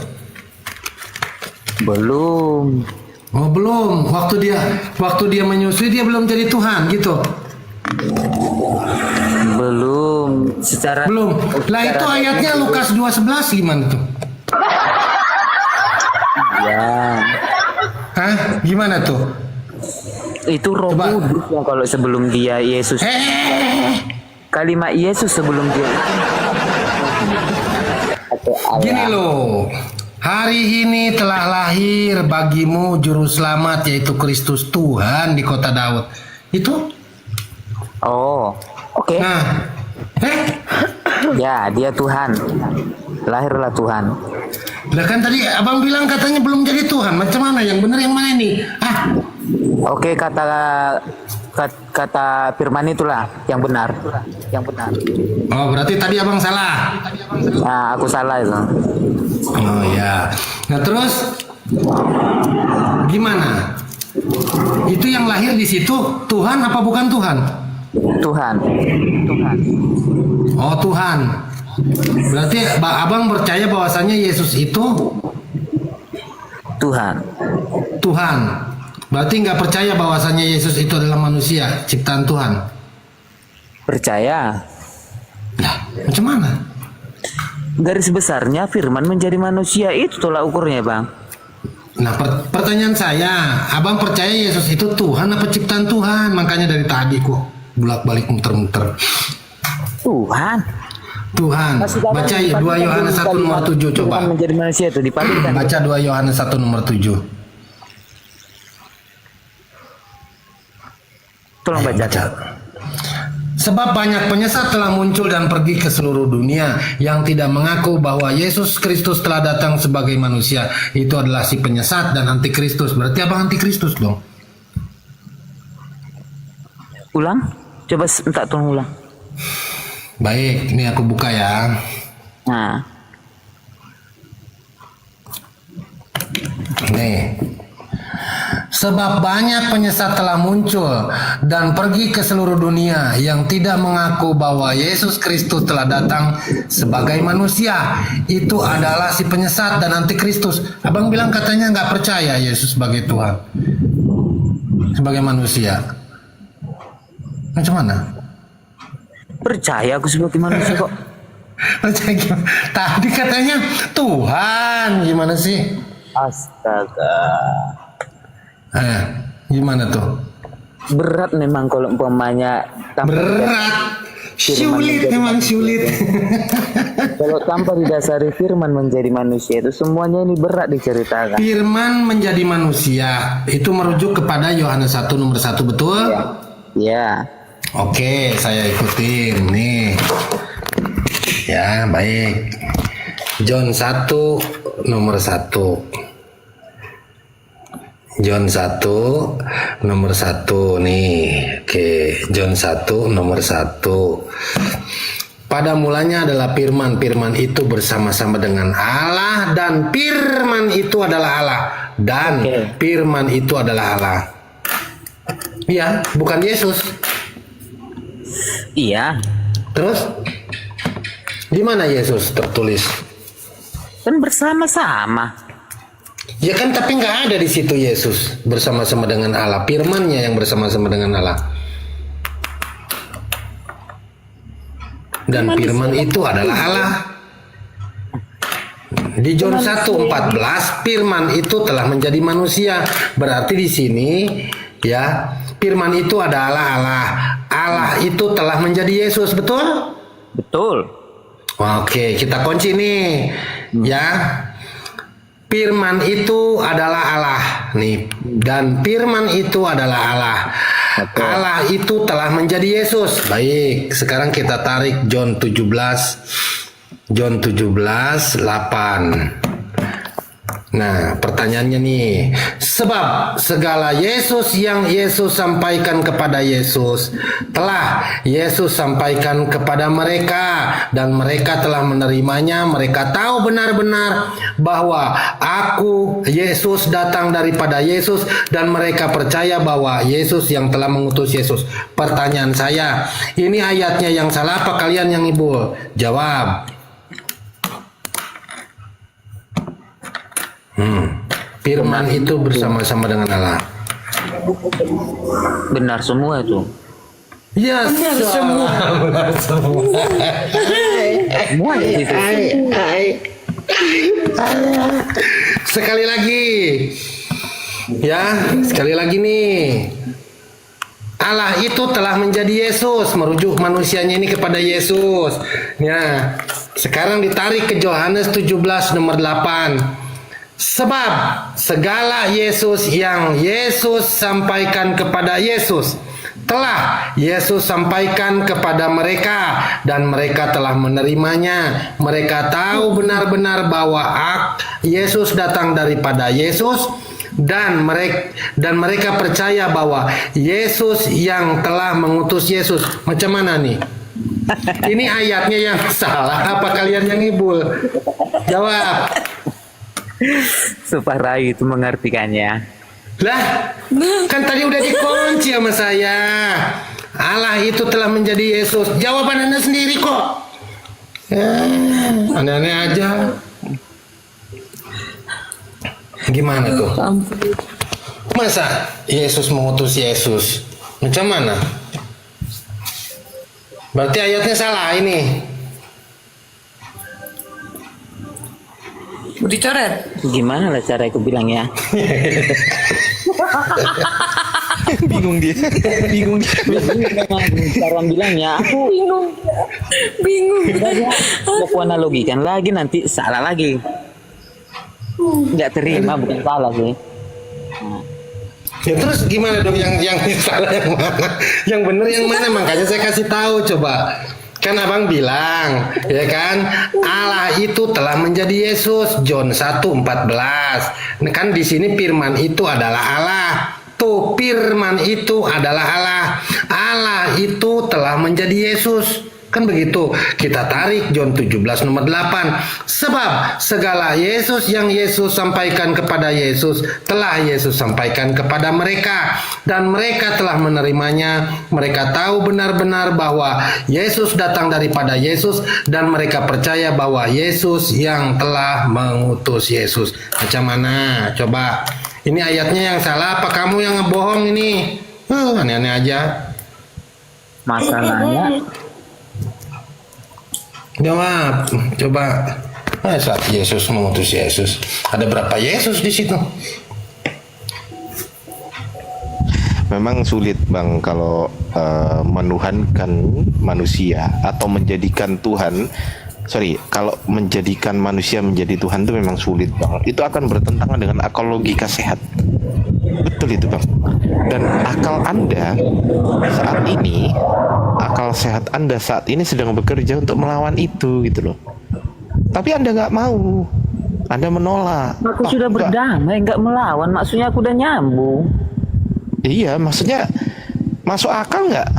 Belum. Oh belum. Waktu dia menyusui dia belum jadi Tuhan gitu. Belum. Secara Belum. Lah itu ayatnya Lukas 2:11 gimana tuh? Ya. Hah? Gimana tuh? Itu Roh Coba. Kudus yang kalau sebelum dia Yesus. Kalimat Yesus sebelum dia. Atau Allah. Gini loh. Hari ini telah lahir bagimu juru selamat yaitu Kristus Tuhan di kota Daud. Itu? Oh, oke. Nah. Ya, dia Tuhan. Lahirlah Tuhan. Lah kan tadi abang bilang katanya belum jadi Tuhan. Macam mana? Yang benar yang mana ini? Oke, kata firman itulah yang benar. Yang benar. Oh berarti tadi abang salah. Nah, aku salah itu. Oh ya. Nah terus gimana? Itu yang lahir di situ Tuhan apa bukan Tuhan? Tuhan. Tuhan. Oh Tuhan. Berarti abang percaya bahwasannya Yesus itu Tuhan. Tuhan. Berarti nggak percaya bahwasannya Yesus itu adalah manusia ciptaan Tuhan. Percaya. Lah macam mana? Garis besarnya firman menjadi manusia itu tolak ukurnya, Bang. Nah pertanyaan saya, abang percaya Yesus itu Tuhan apa ciptaan Tuhan? Makanya dari tadi kok bolak-balik muter-muter. Tuhan. Tuhan. Baca 2 Yohanes 1 nomor 7 coba. Tuhan menjadi manusia itu dipalingkan. Baca 2 Yohanes 1 nomor 7. Tolong baca. Sebab banyak penyesat telah muncul dan pergi ke seluruh dunia yang tidak mengaku bahwa Yesus Kristus telah datang sebagai manusia. Itu adalah si penyesat dan antikristus. Berarti abang antikristus dong. Ulang. Coba minta tolong ulang. Baik, ini aku buka ya. Nah. Nih. Sebab banyak penyesat telah muncul dan pergi ke seluruh dunia yang tidak mengaku bahwa Yesus Kristus telah datang sebagai manusia. Itu adalah si penyesat dan antikristus. Abang bilang katanya nggak percaya Yesus sebagai Tuhan, sebagai manusia. Macam mana? Percaya aku sebagai manusia kok. Percaya gimana? Tadi katanya Tuhan, gimana sih? Astaga. Gimana tuh? Berat memang kalau umpamanya Berat. Sulit, memang sulit. Kalau tanpa didasari firman menjadi manusia itu semuanya ini berat diceritakan. Firman menjadi manusia itu merujuk kepada Yohanes 1 nomor 1, betul? Ya. Oke, saya ikutin nih. Ya, baik. John 1 nomor 1. John 1 nomor 1 nih. Oke, John 1 nomor 1. Pada mulanya adalah firman, firman itu bersama-sama dengan Allah dan firman itu adalah Allah dan firman itu adalah Allah. Iya, bukan Yesus. Iya. Terus di mana Yesus tertulis? Kan bersama-sama. Ya kan, tapi nggak ada di situ Yesus bersama-sama dengan Allah. Firman-Nya yang bersama-sama dengan Allah. Dan firman itu adalah Allah. Di John 1:14 firman itu telah menjadi manusia. Berarti di sini ya, firman itu adalah Allah. Allah itu telah menjadi Yesus, betul? Betul. Oke, kita kunci nih. Ya. Firman itu adalah Allah nih, dan firman itu adalah Allah. Allah itu telah menjadi Yesus. Baik, sekarang kita tarik John 17:8. Nah, pertanyaannya nih, sebab segala Yesus yang Yesus sampaikan kepada Yesus telah Yesus sampaikan kepada mereka, dan mereka telah menerimanya. Mereka tahu benar-benar bahwa aku Yesus datang daripada Yesus, dan mereka percaya bahwa Yesus yang telah mengutus Yesus. Pertanyaan saya, ini ayatnya yang salah apa kalian yang Ibu? Jawab. Firman itu bersama-sama dengan Allah. Benar semua itu. Ya, semua. Benar semua. Semua itu. Sekali lagi. Ya, sekali lagi nih. Allah itu telah menjadi Yesus, merujuk manusianya ini kepada Yesus. Ya, sekarang ditarik ke Yohanes 17 nomor 8. Sebab segala Yesus yang Yesus sampaikan kepada Yesus telah Yesus sampaikan kepada mereka, dan mereka telah menerimanya. Mereka tahu benar-benar bahwa Yesus datang daripada Yesus, dan mereka percaya bahwa Yesus yang telah mengutus Yesus. Macam mana nih? Ini ayatnya yang salah apa kalian yang ngibul? Jawab. Supaya itu mengartikannya. Lah, kan tadi udah dikunci sama saya. Allah itu telah menjadi Yesus. Jawaban Anda sendiri kok. Aneh-aneh aja. Gimana tuh? Masa Yesus mengutus Yesus? Macam mana? Berarti ayatnya salah ini. Dicoret. Gimana lah cara aku bilangnya? Bingung dia. Cara bilangnya aku Bingung. aku analogikan lagi nanti salah lagi. Nggak terima, bukan salah sih. Ya terus gimana dong, yang salah yang mana? Yang benar yang mana? Makanya saya kasih tahu coba. Kan abang bilang, ya kan, Allah itu telah menjadi Yesus. John 1:14. Nah, kan di sini firman itu adalah Allah. Tuh, firman itu adalah Allah. Allah itu telah menjadi Yesus. Kan begitu. Kita tarik John 17 nomor 8. Sebab segala Yesus yang Yesus sampaikan kepada Yesus telah Yesus sampaikan kepada mereka, dan mereka telah menerimanya. Mereka tahu benar-benar bahwa Yesus datang daripada Yesus, dan mereka percaya bahwa Yesus yang telah mengutus Yesus. Macam mana? Coba. Ini ayatnya yang salah apa kamu yang ngebohong ini? Aneh-aneh aja. Masalahnya Jawab, coba. Saat Yesus mengutus Yesus, ada berapa Yesus di situ? memang sulit bang kalau menuhankan manusia atau menjadikan Tuhan. Kalau menjadikan manusia menjadi Tuhan itu memang sulit bang. Itu akan bertentangan dengan akal logika sehat. Betul itu bang. Dan akal Anda saat ini, akal sehat Anda saat ini sedang bekerja untuk melawan itu gitu loh. Tapi Anda nggak mau, Anda menolak. Aku sudah berdamai, nggak melawan. Maksudnya aku udah nyambung. Iya, maksudnya masuk akal nggak?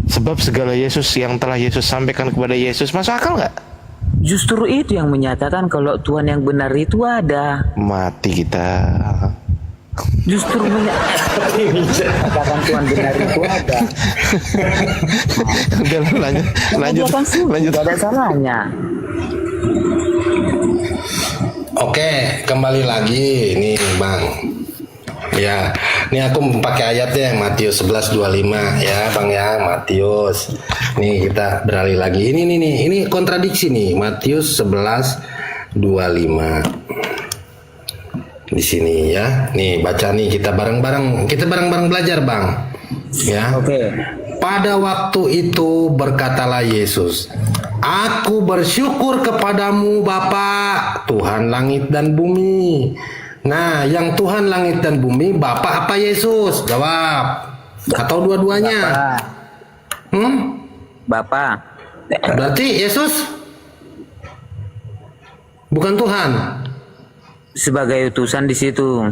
Sebab segala Yesus yang telah Yesus sampaikan kepada Yesus masuk akal nggak? Justru itu yang menyatakan kalau Tuhan yang benar itu ada. Mati kita. Justru menyatakan Tuhan benar itu ada. Udah lanjut. Tidak ada salahnya. Oke, kembali lagi nih Bang. Ya, ini aku pakai ayatnya Matius 11:25 ya Bang ya, Matius. Nih kita beralih lagi. Ini kontradiksi nih, Matius 11:25. Di sini ya. Nih baca nih kita bareng-bareng belajar Bang. Ya. Oke. Pada waktu itu berkatalah Yesus, Aku bersyukur kepadamu Bapa, Tuhan langit dan bumi. Nah, yang Tuhan langit dan bumi, Bapa apa Yesus? Jawab. Atau dua-duanya? Bapa. Berarti Yesus bukan Tuhan. Sebagai utusan di situ.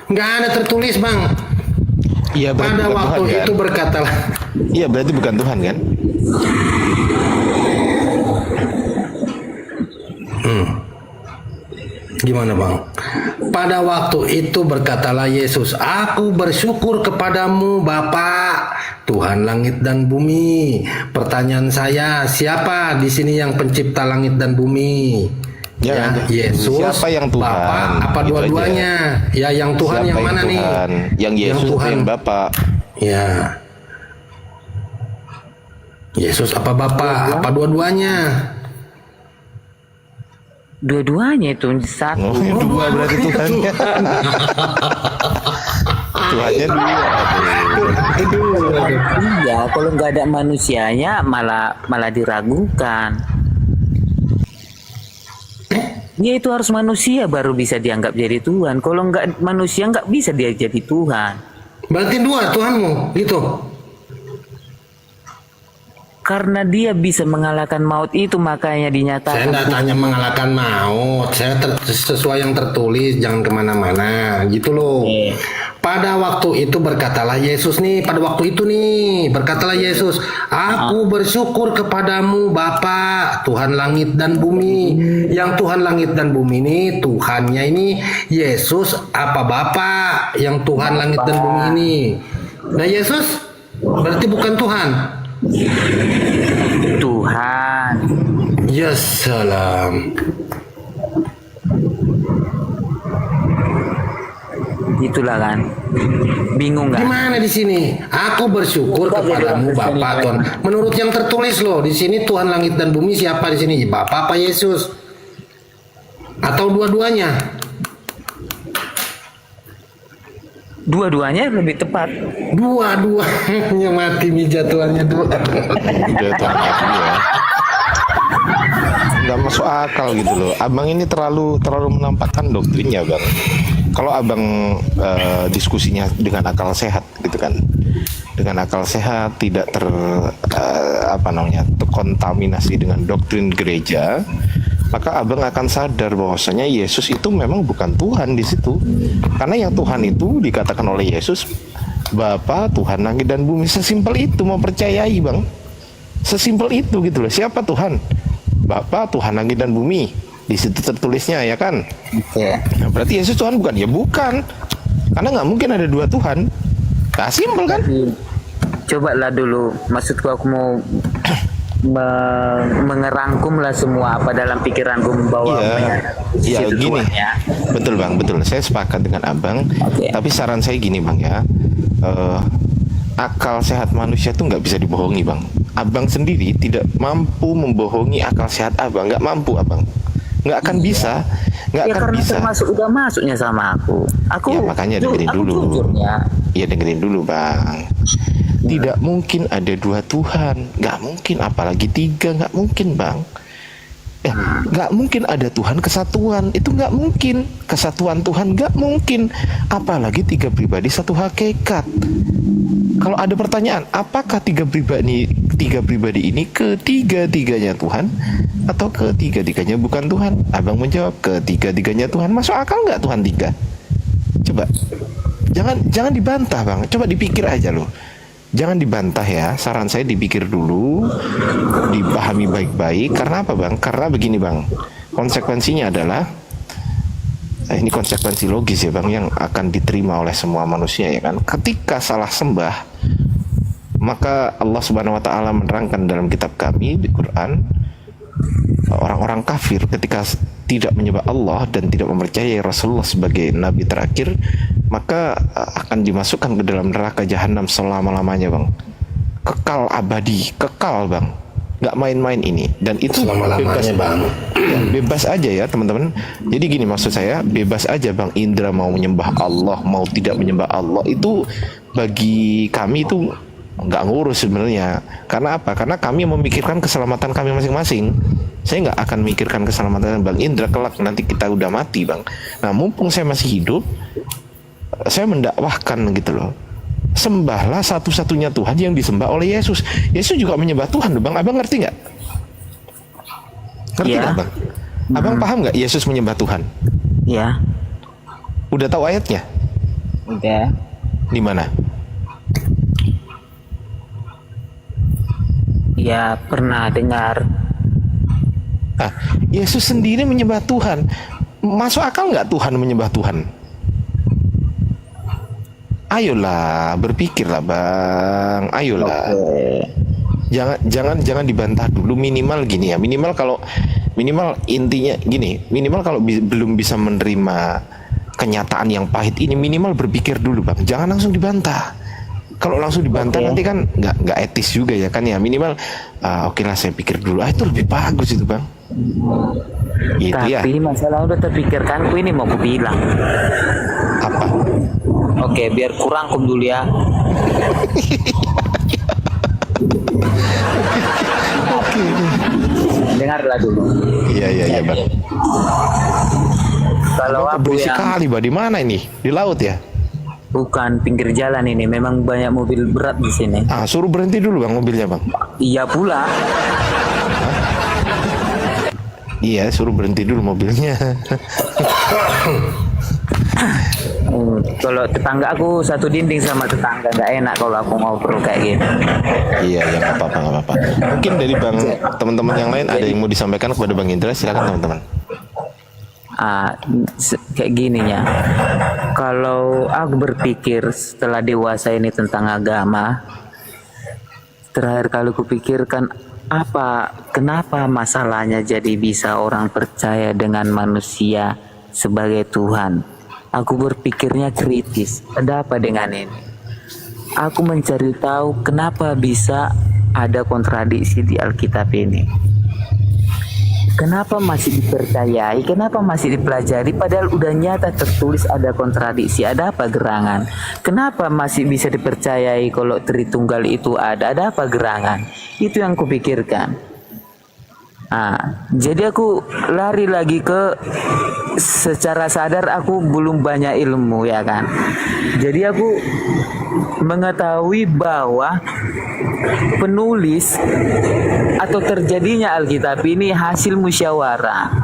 Nggak ada tertulis Bang. Iya, pada waktu Tuhan, itu kan? Berkatalah. Iya, berarti bukan Tuhan kan? Gimana Bang? Pada waktu itu berkatalah Yesus, Aku bersyukur kepadamu Bapa, Tuhan langit dan bumi. Pertanyaan saya, siapa di sini yang pencipta langit dan bumi? Ya, Yesus. Siapa yang Tuhan? Bapa, apa dua-duanya? Ya, yang Tuhan siapa yang mana Tuhan? Nih? Yang Yesus yang Tuhan. Yang Bapa. Ya. Yesus apa Bapa? Apa dua-duanya? Dua-duanya itu satu. Dua berarti Tuhannya. Tuhannya dua. Iya, kalau nggak ada manusianya malah diragukan. Dia itu harus manusia baru bisa dianggap jadi Tuhan. Kalau nggak manusia nggak bisa dia jadi Tuhan. Berarti dua Tuhanmu, gitu. Karena dia bisa mengalahkan maut itu makanya dinyatakan. Saya nggak tanya mengalahkan maut. Saya sesuai yang tertulis, jangan kemana-mana, gitu loh. Pada waktu itu berkatalah Yesus nih. Pada waktu itu nih berkatalah Yesus, Aku bersyukur kepadamu Bapa, Tuhan langit dan bumi. Yang Tuhan langit dan bumi ini Tuhannya ini Yesus apa Bapa? Yang Tuhan langit dan bumi ini. Nah Yesus berarti bukan Tuhan. Tuhan. Ya salam. Itulah kan. Bingung nggak? Gimana di sini? Aku bersyukur kepadamu Bapa Tuhan. Menurut yang tertulis loh di sini Tuhan langit dan bumi siapa di sini? Bapa apa Yesus? Atau dua-duanya? Dua-duanya lebih tepat. Dua-duanya mati nih jatuhannya dua. Nggak masuk akal gitu loh. Abang ini terlalu menampakkan doktrinnya bang. Kalau abang diskusinya dengan akal sehat gitu kan, dengan akal sehat tidak terkontaminasi dengan doktrin gereja, maka abang akan sadar bahwasanya Yesus itu memang bukan Tuhan di situ. Karena yang Tuhan itu dikatakan oleh Yesus Bapa, Tuhan langit dan bumi. Sesimpel itu mau percayai bang. Sesimpel itu gitu loh. Siapa Tuhan? Bapa, Tuhan langit dan bumi. Di situ tertulisnya ya kan. Nah, berarti Yesus Tuhan bukan? Ya bukan. Karena nggak mungkin ada dua Tuhan. Nah, simpel kan? Cobalah dulu. Maksudku aku mau mengerangkum lah semua apa dalam pikiranku membawa. Iya gini. Betul bang, betul. Saya sepakat dengan abang. Tapi saran saya gini bang ya. Akal sehat manusia tuh nggak bisa dibohongi bang. Abang sendiri tidak mampu membohongi akal sehat abang, nggak mampu abang. nggak akan bisa, nggak Ya akan karena bisa. termasuk udah masuknya sama aku. Ya makanya dengerin aku dulu. jujurnya. Ya dengerin dulu bang. Tidak mungkin ada dua Tuhan, nggak mungkin, apalagi tiga, nggak mungkin bang. Nggak mungkin ada Tuhan kesatuan, itu nggak mungkin. Kesatuan Tuhan nggak mungkin, apalagi tiga pribadi satu hakikat. Kalau ada pertanyaan, apakah tiga pribadi ini ketiga-tiganya Tuhan atau ketiga-tiganya bukan Tuhan? Abang menjawab ketiga-tiganya Tuhan. Masuk akal nggak Tuhan tiga? Coba, jangan dibantah bang. Coba dipikir aja loh. Jangan dibantah ya. Saran saya dipikir dulu, dipahami baik-baik. Karena apa bang? Karena begini bang. Konsekuensinya adalah ini konsekuensi logis ya bang, yang akan diterima oleh semua manusia ya kan. Ketika salah sembah, maka Allah Subhanahu Wa Taala menerangkan dalam kitab kami di Quran, orang-orang kafir ketika tidak menyembah Allah dan tidak mempercayai Rasulullah sebagai nabi terakhir, maka akan dimasukkan ke dalam neraka jahanam selama-lamanya bang. Kekal abadi, kekal bang. Nggak main-main ini. Dan itu bebas bang. Ya, bebas aja ya teman-teman. Jadi gini maksud saya, bebas aja Bang Indra mau menyembah Allah, mau tidak menyembah Allah, itu bagi kami itu nggak ngurus sebenarnya. Karena apa? Karena kami memikirkan keselamatan kami masing-masing. Saya nggak akan mikirkan keselamatan Bang Indra kelak nanti kita udah mati bang. Nah mumpung saya masih hidup, saya mendakwahkan gitu loh. Sembahlah satu-satunya Tuhan yang disembah oleh Yesus. Yesus juga menyembah Tuhan bang. Abang ngerti nggak? Ngerti nggak bang? Abang paham nggak Yesus menyembah Tuhan? Ya, Udah tahu ayatnya? udah. Di mana? Ya pernah dengar. Nah, Yesus sendiri menyembah Tuhan. Masuk akal nggak Tuhan menyembah Tuhan? Ayolah, berpikirlah bang. Ayolah. Jangan dibantah dulu. Minimal gini ya. Minimal intinya gini. Minimal kalau belum bisa menerima kenyataan yang pahit ini, minimal berpikir dulu bang. Jangan langsung dibantah. Kalau langsung dibantah nanti kan nggak etis juga ya kan ya. Minimal oke lah saya pikir dulu. Itu lebih bagus itu bang. Gitu ya. Tapi masalah udah terpikirkanku ini mau ku bilang. Apa? Oke, biar kurangkum dulu ya. Oke. Dengarlah dulu. Iya bang. Kalau aku Berisik yang kali bang. Di mana ini? Di laut ya? bukan pinggir jalan ini, memang banyak mobil berat di sini. Suruh berhenti dulu bang mobilnya bang. Iya pula. Iya, suruh berhenti dulu mobilnya. Kalau tetangga aku satu dinding sama tetangga, nggak enak kalau aku ngobrol kayak gini. Iya, ya nggak apa-apa. Mungkin dari bang teman-teman yang lain ada yang mau disampaikan kepada bang Indra, silakan teman-teman. Kayak gini ya. Kalau aku berpikir setelah dewasa ini tentang agama, terakhir kali kupikirkan kenapa masalahnya jadi bisa orang percaya dengan manusia sebagai Tuhan. Aku berpikirnya kritis, ada apa dengan ini? Aku mencari tahu kenapa bisa ada kontradiksi di Alkitab ini. Kenapa masih dipercayai? Kenapa masih dipelajari? Padahal udah nyata tertulis ada kontradiksi, ada apa gerangan? Kenapa masih bisa dipercayai kalau Tritunggal itu ada? Ada apa gerangan? Itu yang kupikirkan. Jadi aku lari lagi ke secara sadar aku belum banyak ilmu ya kan. Jadi aku mengetahui bahwa penulis atau terjadinya Alkitab ini hasil musyawarah,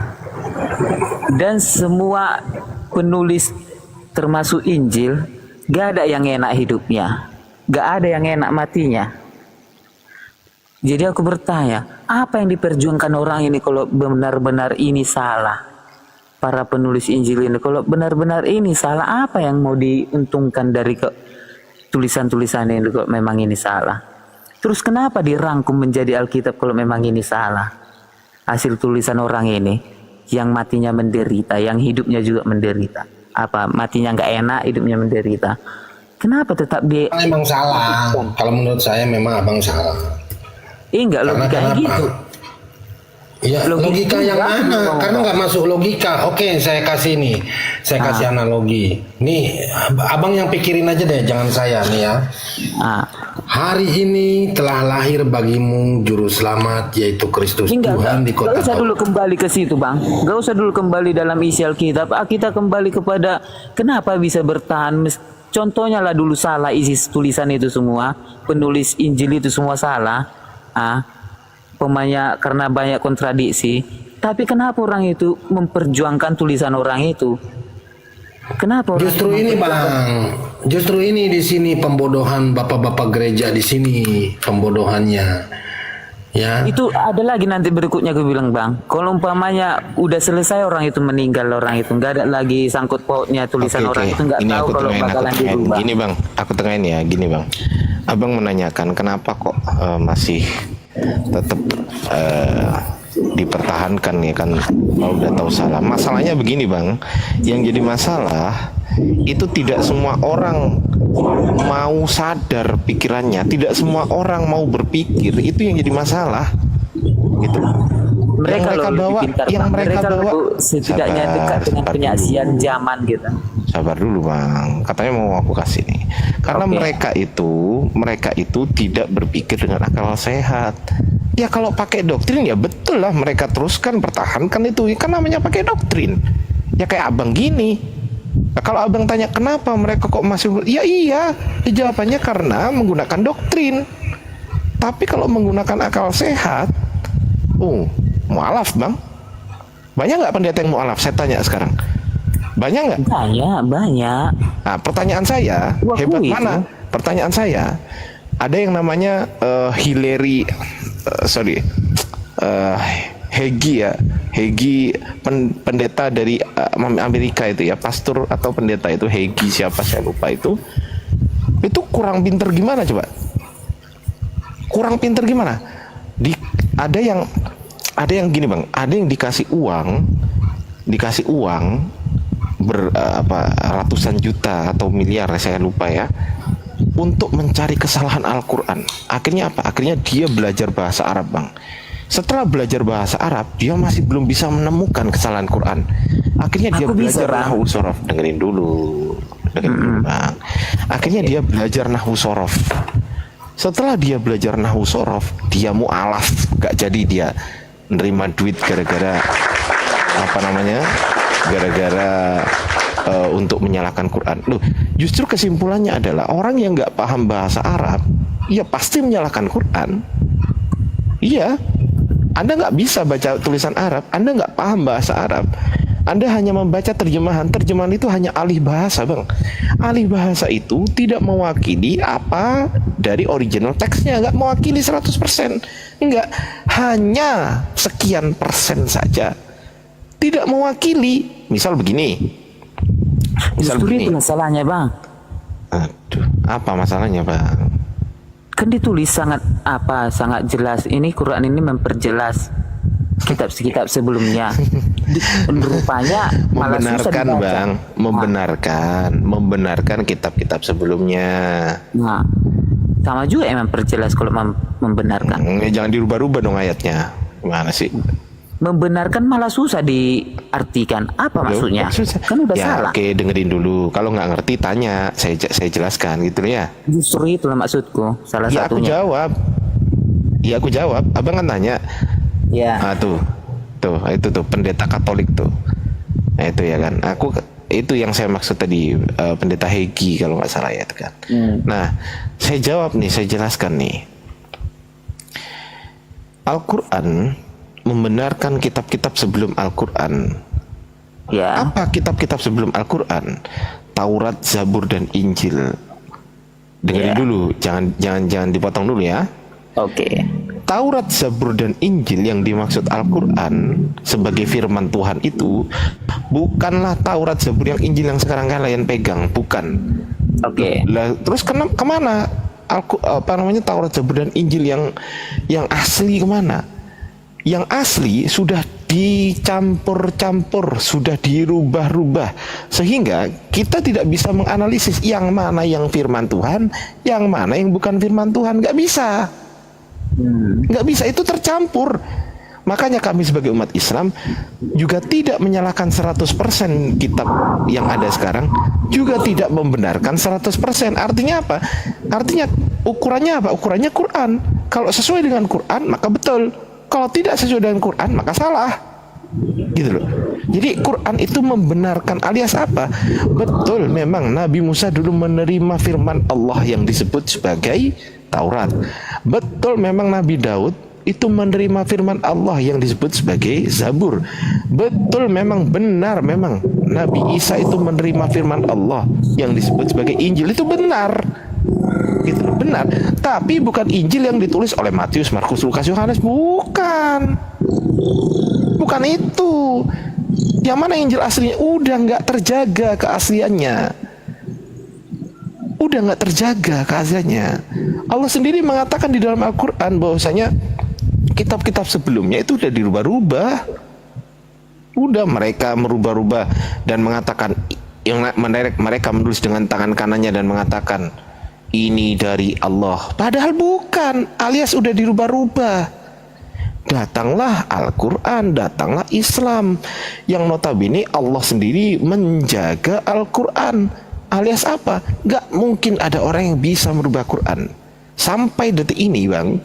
dan semua penulis termasuk Injil gak ada yang enak hidupnya, gak ada yang enak matinya. Jadi aku bertanya, apa yang diperjuangkan orang ini kalau benar-benar ini salah? Para penulis Injil ini kalau benar-benar ini salah, apa yang mau diuntungkan dari tulisan-tulisan ini kalau memang ini salah? Terus kenapa dirangkum menjadi Alkitab kalau memang ini salah? Hasil tulisan orang ini yang matinya menderita, yang hidupnya juga menderita. Apa matinya nggak enak, hidupnya menderita? Kenapa tetap Memang salah. Kalau menurut saya memang abang salah. Enggak logikanya gitu. Ya, logika yang mana? Karena nggak masuk logika. Oke, saya kasih nih, saya kasih analogi. Nih, abang yang pikirin aja deh, jangan saya nih ya. Hari ini telah lahir bagimu juru selamat, yaitu Kristus Tuhan di kota. Gak usah dulu kembali ke situ, Bang. Gak usah dulu kembali dalam isi Alkitab. Kita kembali kepada kenapa bisa bertahan. Contohnya lah dulu salah isi tulisan itu semua. Penulis Injil itu semua salah. Pemanya karena banyak kontradiksi. Tapi kenapa orang itu memperjuangkan tulisan orang itu? Kenapa? Justru ini Bang, justru ini di sini pembodohan bapak-bapak gereja di sini pembodohannya. Ya. Itu ada lagi nanti berikutnya gue bilang Bang. Kalau umpamanya udah selesai orang itu meninggal, orang itu nggak ada lagi sangkut pautnya tulisan orang itu nggak tahu kalau bakalan dirubah. Gini Bang, aku tengahin ya, gini Bang. Abang menanyakan kenapa kok masih tetap dipertahankan ya kan, kalau udah tahu salah. Masalahnya begini Bang, yang jadi masalah itu tidak semua orang mau sadar pikirannya, tidak semua orang mau berpikir, itu yang jadi masalah gitu. Mereka bawa, yang mereka bawa setidaknya dekat dengan penyaksian zaman gitu. Sabar dulu Bang, katanya mau aku kasih nih. Karena mereka itu tidak berpikir dengan akal sehat. Ya kalau pakai doktrin ya betul lah, mereka teruskan pertahankan itu, kan namanya pakai doktrin. Ya kayak abang gini. Nah, kalau abang tanya kenapa mereka kok masih, ya iya, jawabannya karena menggunakan doktrin. Tapi kalau menggunakan akal sehat, mualaf Bang. Banyak nggak pendeta yang mualaf? Saya tanya sekarang. Banyak nggak? Banyak. Nah, pertanyaan saya, hebat mana? Pertanyaan saya, ada yang namanya Hegi pendeta dari Amerika itu ya, pastor atau pendeta itu Hegi siapa saya lupa itu kurang pinter gimana coba? Kurang pinter gimana? Ada yang gini Bang, ada yang dikasih uang ratusan juta atau miliar saya lupa ya, untuk mencari kesalahan Al-Quran. Akhirnya apa? Akhirnya dia belajar bahasa Arab Bang. Setelah belajar bahasa Arab, dia masih belum bisa menemukan kesalahan Quran. Akhirnya dia belajar nahwu sorof. Dengerin dulu Bang. Akhirnya dia belajar nahwu sorof. Setelah dia belajar nahwu sorof, dia mu'alaf. Gak jadi dia nerima duit gara-gara untuk menyalahkan Quran. Loh, justru kesimpulannya adalah orang yang nggak paham bahasa Arab, ya pasti menyalahkan Quran. Iya, Anda nggak bisa baca tulisan Arab, Anda nggak paham bahasa Arab, Anda hanya membaca terjemahan. Terjemahan itu hanya alih bahasa Bang. Alih bahasa itu tidak mewakili apa dari original teksnya, nggak mewakili 100%. Enggak, hanya sekian persen saja. Tidak mewakili. Misal begini. Justru itu masalahnya Bang. Aduh, apa masalahnya Bang? Kan ditulis sangat jelas. Ini Quran ini memperjelas kitab-kitab sebelumnya. Rupanya malah susah dibaca. Bang, membenarkan kitab-kitab sebelumnya. Nah, sama juga yang memperjelas kalau membenarkan. Jangan dirubah-rubah dong ayatnya. Gimana sih? Membenarkan malah susah diartikan. Apa maksudnya? Kan udah salah. Oke, dengerin dulu. Kalau nggak ngerti tanya, saya jelaskan gitu ya. Justru itulah maksudku. Salah satunya. Aku jawab. Abang kan tanya. Ya. Tuh itu pendeta Katolik tuh. Nah, itu ya kan. Itu yang saya maksud tadi, pendeta Hegi kalau nggak salah ya itu kan. Nah, saya jawab nih, saya jelaskan nih. Al-Quran membenarkan kitab-kitab sebelum Al-Quran. Ya. Apa kitab-kitab sebelum Al-Quran? Taurat, Zabur, dan Injil. Dengerin dulu, jangan dipotong dulu ya. Oke. Taurat, Zabur, dan Injil yang dimaksud Al-Quran sebagai firman Tuhan itu bukanlah Taurat, Zabur, yang Injil yang sekarang kalian pegang, bukan. Oke. Terus kemana? Taurat, Zabur, dan Injil yang asli kemana? Yang asli sudah dicampur-campur, sudah dirubah-rubah, sehingga kita tidak bisa menganalisis yang mana yang firman Tuhan, yang mana yang bukan firman Tuhan. Nggak bisa, itu tercampur. Makanya kami sebagai umat Islam juga tidak menyalahkan 100% kitab yang ada sekarang, juga tidak membenarkan 100%. Artinya apa? Artinya ukurannya apa? Ukurannya Quran. Kalau sesuai dengan Quran maka betul. Kalau tidak sesuai dengan Quran maka salah. Gitu loh. Jadi Quran itu membenarkan alias apa? Betul, memang Nabi Musa dulu menerima firman Allah yang disebut sebagai Taurat. Betul, memang Nabi Daud itu menerima firman Allah yang disebut sebagai Zabur. Betul, memang benar, memang Nabi Isa itu menerima firman Allah yang disebut sebagai Injil. Itu benar, gitu, benar. Tapi bukan Injil yang ditulis oleh Matius, Markus, Lukas, Yohanes. Bukan itu. Yang mana Injil aslinya udah nggak terjaga keasliannya. Udah nggak terjaga keasliannya. Allah sendiri mengatakan di dalam Al-Quran bahwasanya kitab-kitab sebelumnya itu udah dirubah-rubah. Udah mereka merubah-rubah dan mengatakan, yang mereka menulis dengan tangan kanannya dan mengatakan ini dari Allah. Padahal bukan, alias udah dirubah-rubah. Datanglah Al-Quran, datanglah Islam, yang notabene Allah sendiri menjaga Al-Quran. Alias apa? Gak mungkin ada orang yang bisa merubah Quran. Sampai detik ini bang,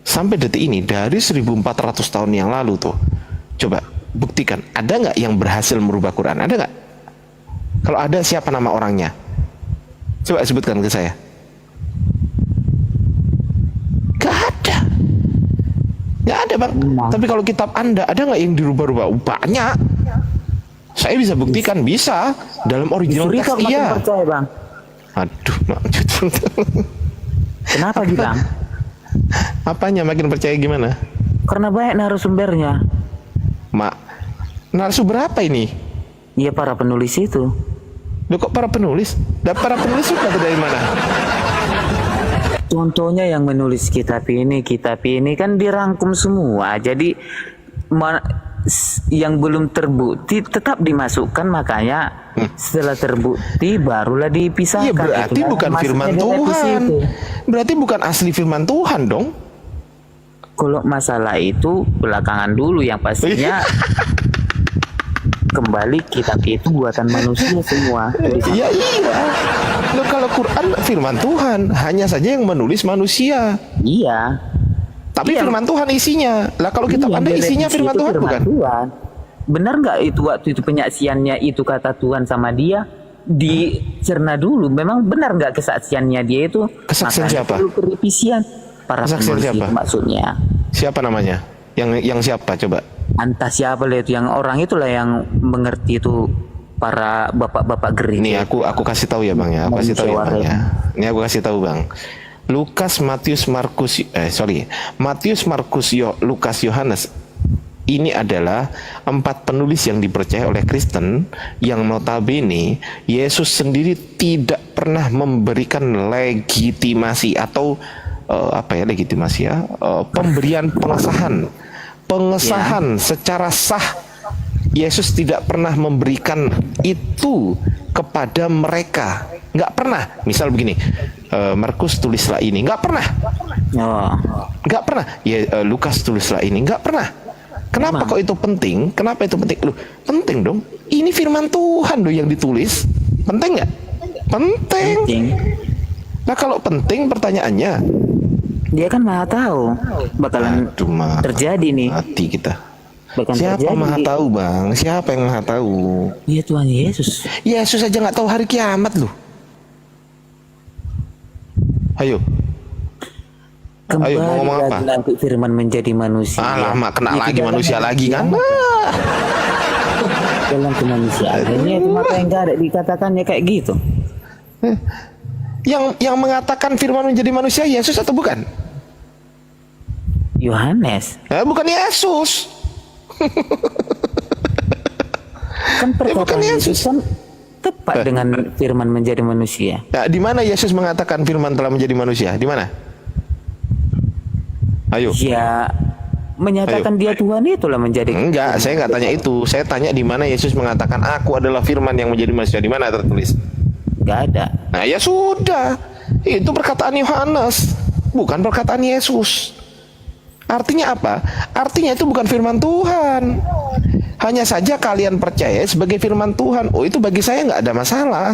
sampai detik ini dari 1400 tahun yang lalu tuh, coba buktikan, ada nggak yang berhasil merubah Quran? Ada nggak? Kalau ada, siapa nama orangnya? Coba sebutkan ke saya. Gak ada. Gak ada bang. Tapi kalau kitab Anda ada nggak yang dirubah-rubah? Banyak. Saya bisa buktikan, bisa. Dalam original teks iya. Percaya, Bang. Aduh, Kenapa bilang? apanya makin percaya gimana? Karena banyak narasumbernya. Narasumber apa ini? Iya, para penulis itu. Loh, kok para penulis? Dan para penulis itu dari mana? Contohnya yang menulis kitab ini kan dirangkum semua. Jadi yang belum terbukti tetap dimasukkan, makanya setelah terbukti barulah dipisahkan. Iya, berarti itu bukan firman Tuhan. Berarti bukan asli firman Tuhan dong. Kalau masalah itu belakangan dulu, yang pastinya kembali kitab itu buatan manusia semua. Iya. Loh, kalau Quran firman Tuhan, hanya saja yang menulis manusia. Iya. Tapi firman Tuhan isinya. Lah kalau kitab Anda isinya firman Tuhan bukan? Tuhan. Benar nggak itu waktu itu penyaksiannya itu kata Tuhan sama dia? Dicerna dulu. Memang benar nggak kesaksiannya dia itu? Kesaksian siapa? Perlu perevisian. Para Kesaksian penulis siapa? Maksudnya. Siapa namanya? Yang siapa coba? Entah siapa lah itu, yang orang itulah yang mengerti itu, para bapak-bapak gereja. Nih aku kasih tahu ya bang ya. Aku kasih tahu ya bang ya. Ini aku kasih tahu bang. Lukas, Matius, Markus, Lukas, Yohanes. Ini adalah 4 penulis yang dipercaya oleh Kristen, yang notabene Yesus sendiri tidak pernah memberikan legitimasi atau pemberian pengesahan secara sah. Yesus tidak pernah memberikan itu kepada mereka. Nggak pernah. Misal begini, Markus tulislah ini, nggak pernah. Nggak pernah. Ya, Lukas tulislah ini, nggak pernah. Kenapa kok itu penting? Kenapa itu penting? Loh, penting dong. Ini firman Tuhan loh yang ditulis. Penting nggak? Penting. Nah kalau penting, pertanyaannya, dia kan maha tahu bakalan terjadi nih. Hati kita. Siapa terjadi. Maha tahu bang? Siapa yang maha tahu? Iya, Tuhan Yesus. Yesus aja nggak tahu hari kiamat loh. Ayo. Kembali mau ngomong apa? Nanti firman menjadi manusia. Lama kena lagi manusia lagi kan? Dalam kemanusiaannya itu maka yang nggak ada dikatakannya kayak gitu. Yang mengatakan firman menjadi manusia Yesus atau bukan? Yohanes. Bukan Yesus. Kan perkataan Yesus kan tepat dengan firman menjadi manusia. Di mana Yesus mengatakan firman telah menjadi manusia? Di mana? Ayo. Ya, menyatakan dia Tuhan itulah menjadi. Enggak, saya nggak tanya itu. Saya tanya di mana Yesus mengatakan aku adalah firman yang menjadi manusia. Di mana tertulis? Nggak ada. Nah ya sudah, itu perkataan Yohanes, bukan perkataan Yesus. Artinya apa? Artinya itu bukan firman Tuhan. Hanya saja kalian percaya sebagai firman Tuhan. Oh, itu bagi saya nggak ada masalah.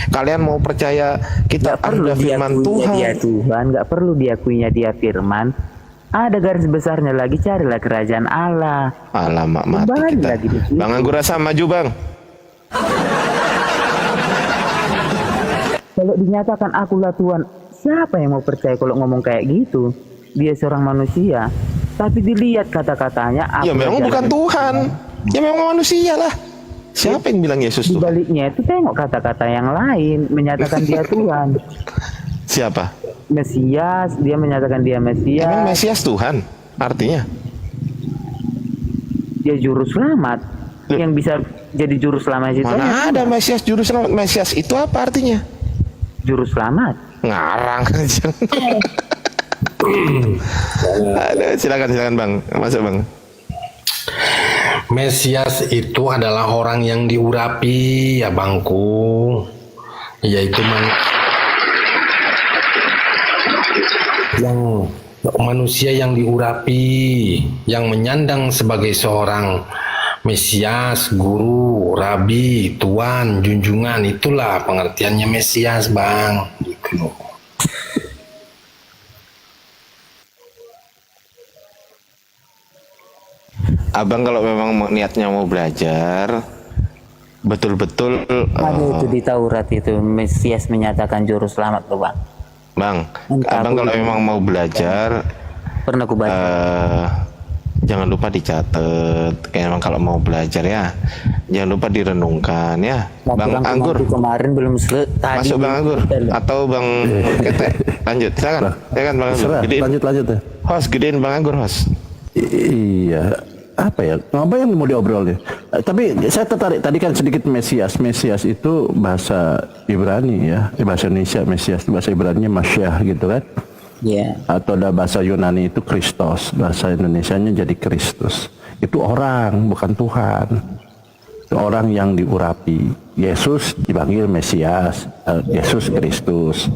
Kalian mau percaya kita ada firman Tuhan. Dia Tuhan, nggak perlu diakuinya dia firman. Ada garis besarnya lagi, carilah kerajaan Allah. Alamak mati Kembali kita. lagi di situ. Bang Anggur Rasa maju bang. Kalau dinyatakan akulah Tuhan, siapa yang mau percaya kalau ngomong kayak gitu? Dia seorang manusia, tapi dilihat kata-katanya. Ya memang bukan Tuhan. Ya memang manusia lah. Siapa yang bilang Yesus Di Tuhan? baliknya itu tengok kata-kata yang lain menyatakan dia Tuhan. Siapa? Mesias, dia menyatakan dia Emang Mesias. Mesias Tuhan? Artinya? Dia juru selamat. Yang bisa jadi juru selamat itu hanya Mana ada Mesias juru selamat? Mesias itu apa artinya? juru selamat. Ngarang aja. Aduh, silakan bang, masuk bang. Mesias itu adalah orang yang diurapi ya bangku, yaitu yang manusia yang diurapi, yang menyandang sebagai seorang Mesias, guru, rabi, tuan, junjungan. Itulah pengertiannya Mesias bang. Gitu. Abang kalau memang niatnya mau belajar betul-betul Ada itu di Taurat itu Mesias menyatakan juru selamat tuh bang. bang, Entah abang aku kalau juga. memang mau belajar Pernah aku baca. jangan lupa dicatat. Kayak emang kalau mau belajar ya, jangan lupa direnungkan ya. Bang Laporan Anggur, temanku kemarin belum selesai. masuk Bang Anggur atau Bang Kete, lanjut. Silakan, silakan Bang Anggur. Serah, Gedein. lanjut ya. Host, gedein Bang Anggur host. Iya, apa ya? Apa yang mau diobrolin? Tapi saya tertarik tadi kan sedikit Mesias. Mesias itu bahasa Ibrani ya, bahasa Indonesia Mesias itu bahasa Ibrani Masyiah gitu kan? Iya. Atau ada bahasa Yunani itu Kristos, bahasa Indonesianya jadi Kristus. Itu orang, bukan Tuhan. Itu orang yang diurapi. Yesus dipanggil Mesias, Yesus Kristus.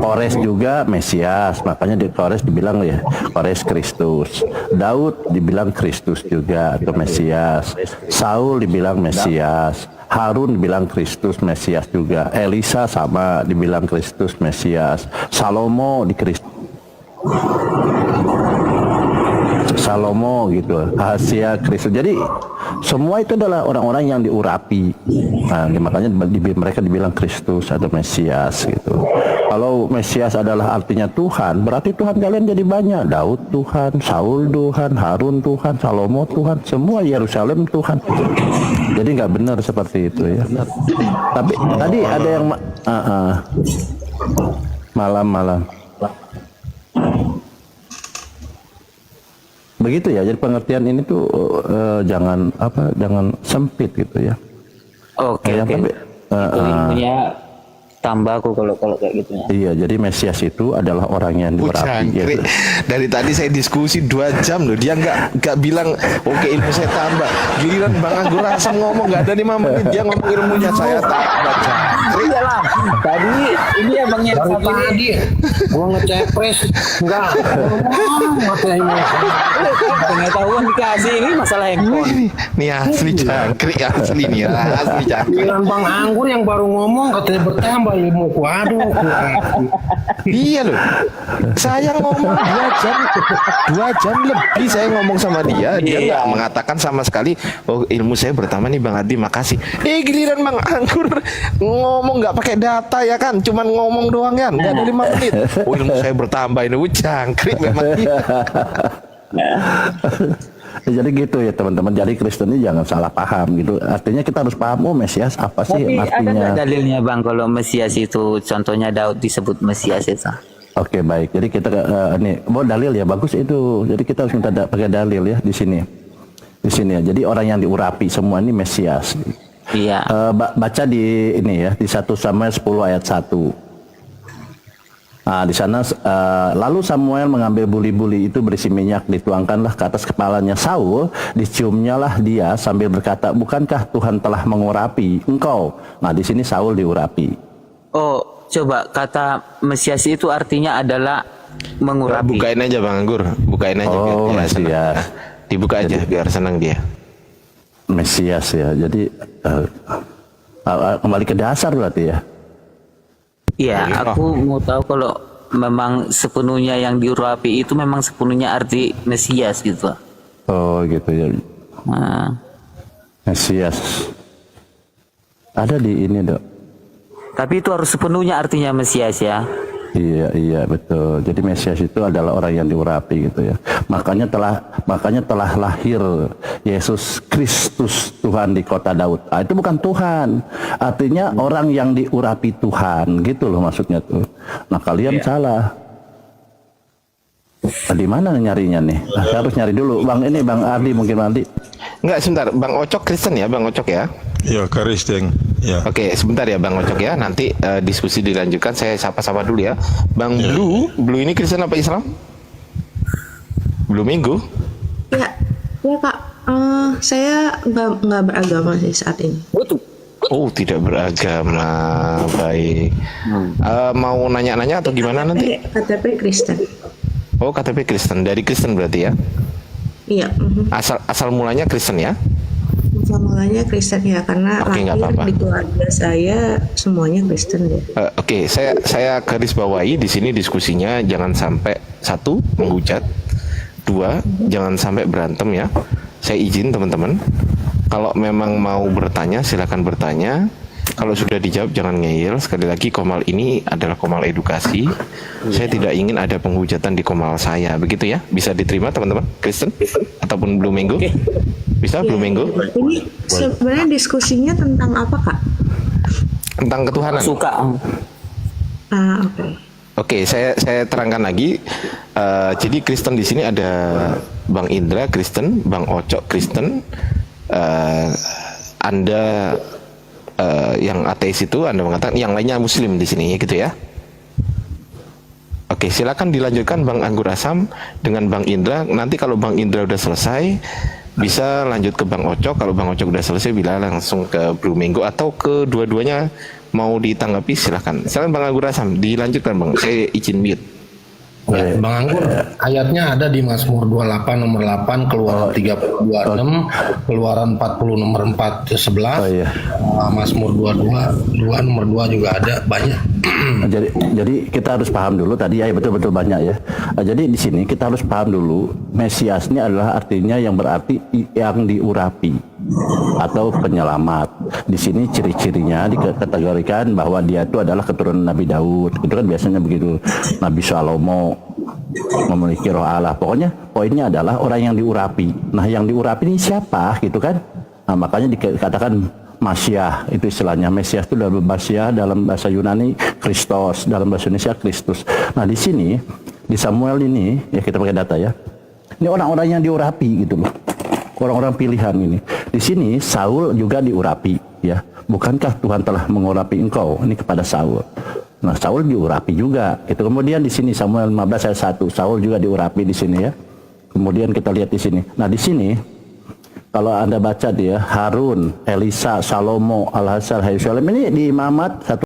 Kores juga Mesias, makanya di Kores dibilang ya Kores Kristus. Daud dibilang Kristus juga atau Mesias. Saul dibilang Mesias. Harun dibilang Kristus Mesias juga. Elisa sama dibilang Kristus Mesias. Salomo di Kristus. Salomo gitu, Asia Kristus. Jadi semua itu adalah orang-orang yang diurapi. Nah, makanya mereka dibilang Kristus atau Mesias gitu. Kalau Mesias adalah artinya Tuhan, berarti Tuhan kalian jadi banyak. Daud Tuhan, Saul Tuhan, Harun Tuhan, Salomo Tuhan, semua Yerusalem Tuhan. Jadi nggak benar seperti itu ya. Tapi tadi ada yang malam-malam. Begitu ya, jadi pengertian ini tuh jangan sempit gitu ya. Oke. Tapi, Itu ilmunya tambah aku kalau kayak gitu ya. iya, jadi Mesias itu adalah orang yang diurapi. Jangkrik. Dari tadi saya diskusi 2 jam loh. Dia nggak bilang oke ilmu saya tambah. Giliran Bang Anggur Rasa ngomong nggak ada 5 menit dia ngomong ilmunya saya tambah. Jangkrik. Iyalah. Tadi ini abangnya Dari tadi gua ngecepres enggak. pengetahuan dikasih ini masalah handphone. Nih asli jangkrik asli nih asli jangkrik. Giliran Bang Anggur yang baru ngomong katanya bertambah ilmuku. Aduh. Iya loh. Saya ngomong 2 jam lebih saya ngomong sama dia. Dia nggak mengatakan sama sekali. Oh ilmu saya bertambah nih Bang Adi makasih. Giliran Bang Anggur ngomong nggak pakai data ya kan, cuman ngomong doang kan, nggak ada 5 menit. Oh ilmu saya bertambah ini, jangkrik memang dia. Jadi gitu ya teman-teman. Jadi Kristen ini jangan salah paham gitu. Artinya kita harus paham Mesias apa sih Tapi ada artinya. nggak dalilnya bang kalau Mesias itu contohnya Daud disebut Mesias itu? Oke baik. Jadi kita nih, dalil ya bagus itu. Jadi kita harus minta pakai dalil ya di sini. Di sini ya. Jadi orang yang diurapi semua ini Mesias. Iya. Baca di ini ya di 1 Samuel 10 ayat 1. Nah, di sana lalu Samuel mengambil buli-buli itu berisi minyak, dituangkanlah ke atas kepalanya Saul, diciumnyalah dia sambil berkata, bukankah Tuhan telah mengurapi engkau? Nah, di sini Saul diurapi. Oh, coba kata Mesias itu artinya adalah mengurapi. Bukain aja Bang Anggur, bukain aja biar Oh, dia senang. Mesias. Dibuka aja biar senang dia. Mesias ya. Jadi kembali ke dasar berarti ya. Iya, aku mau tahu kalau memang sepenuhnya yang diurapi itu memang sepenuhnya arti Mesias gitu. Oh gitu ya. Nah, Mesias. Ada di ini dok. tapi itu harus sepenuhnya artinya Mesias ya. Iya betul. Jadi Mesias itu adalah orang yang diurapi gitu ya. Makanya telah lahir Yesus Kristus Tuhan di kota Daud. Itu bukan Tuhan. Artinya orang yang diurapi Tuhan gitu loh maksudnya tuh. Nah kalian salah. Di mana nyarinya nih? Saya harus nyari dulu. Bang Ardi mungkin Ardi. Enggak, sebentar. Bang Ocok Kristen ya, Bang Ocok ya. Ya, Kristen. Ya. Oke, sebentar ya Bang Ocok ya. Nanti diskusi dilanjutkan. Saya sapa-sapa dulu ya. Bang Blue ini Kristen apa Islam? Blue Minggu? Ya Kak. Saya nggak beragama sih saat ini. Oh, tidak beragama. Baik. Mau nanya-nanya atau gimana nanti? KTP Kristen. Oh, KTP Kristen. Dari Kristen berarti ya? Iya. Asal mulanya Kristen ya? Mulanya Kristen ya, karena Oke, nggak lahir apa-apa. di keluarga saya semuanya Kristen ya. Oke, saya garis bawahi di sini diskusinya jangan sampai satu menghujat, dua jangan sampai berantem ya. Saya izin teman-teman. Kalau memang mau bertanya silakan bertanya. Kalau sudah dijawab jangan ngeyel. Sekali lagi Komal ini adalah Komal edukasi. Saya tidak ingin ada penghujatan di Komal saya. Begitu ya? Bisa diterima teman-teman Kristen ataupun Blue Minggu? Bisa Blue Minggu? Ini sebenarnya diskusinya tentang apa Kak? Tentang ketuhanan. Suka. Oke. Oke, saya terangkan lagi. Jadi Kristen di sini ada Bang Indra Kristen, Bang Ocok Kristen. Anda yang ateis itu Anda mengatakan yang lainnya Muslim di sini, gitu ya? Oke, silakan dilanjutkan Bang Anggur Asam dengan Bang Indra. Nanti kalau Bang Indra udah selesai, bisa lanjut ke Bang Ocok. Kalau Bang Ocok udah selesai, bila langsung ke Blue Minggu atau kedua-duanya mau ditanggapi silahkan. Silakan Bang Anggur Asam, dilanjutkan Bang. Saya izin mute. Ya, Bang Anggur, ayatnya ada di Mazmur 28 nomor 8, Keluaran 32 6, Keluaran 40 nomor 4 11, Mazmur 22 nomor 2 juga ada, banyak. Jadi kita harus paham dulu tadi ya betul-betul banyak ya. Jadi di sini kita harus paham dulu Mesias ini adalah artinya yang berarti yang diurapi atau penyelamat. Di sini ciri-cirinya dikategorikan bahwa dia itu adalah keturunan Nabi Daud. Itu kan biasanya begitu. Nabi Salomo memiliki roh Allah. Pokoknya poinnya adalah orang yang diurapi. Nah, yang diurapi ini siapa gitu kan? Nah, makanya dikatakan Masiah, itu istilahnya. Mesias itu dalam Masiah, dalam bahasa Yunani Kristos, dalam bahasa Indonesia Kristus. Nah, di sini di Samuel ini ya kita pakai data ya. Ini orang-orang yang diurapi gitu loh. Orang-orang pilihan ini. Di sini Saul juga diurapi ya. Bukankah Tuhan telah mengurapi engkau? Ini kepada Saul. Nah, Saul diurapi juga. Itu kemudian di sini Samuel 15 ayat 1, Saul juga diurapi di sini ya. Kemudian kita lihat di sini. Nah, di sini kalau Anda baca dia Harun, Elisa, Salomo, Al-Hasar, Hayusalam ini di imamat satu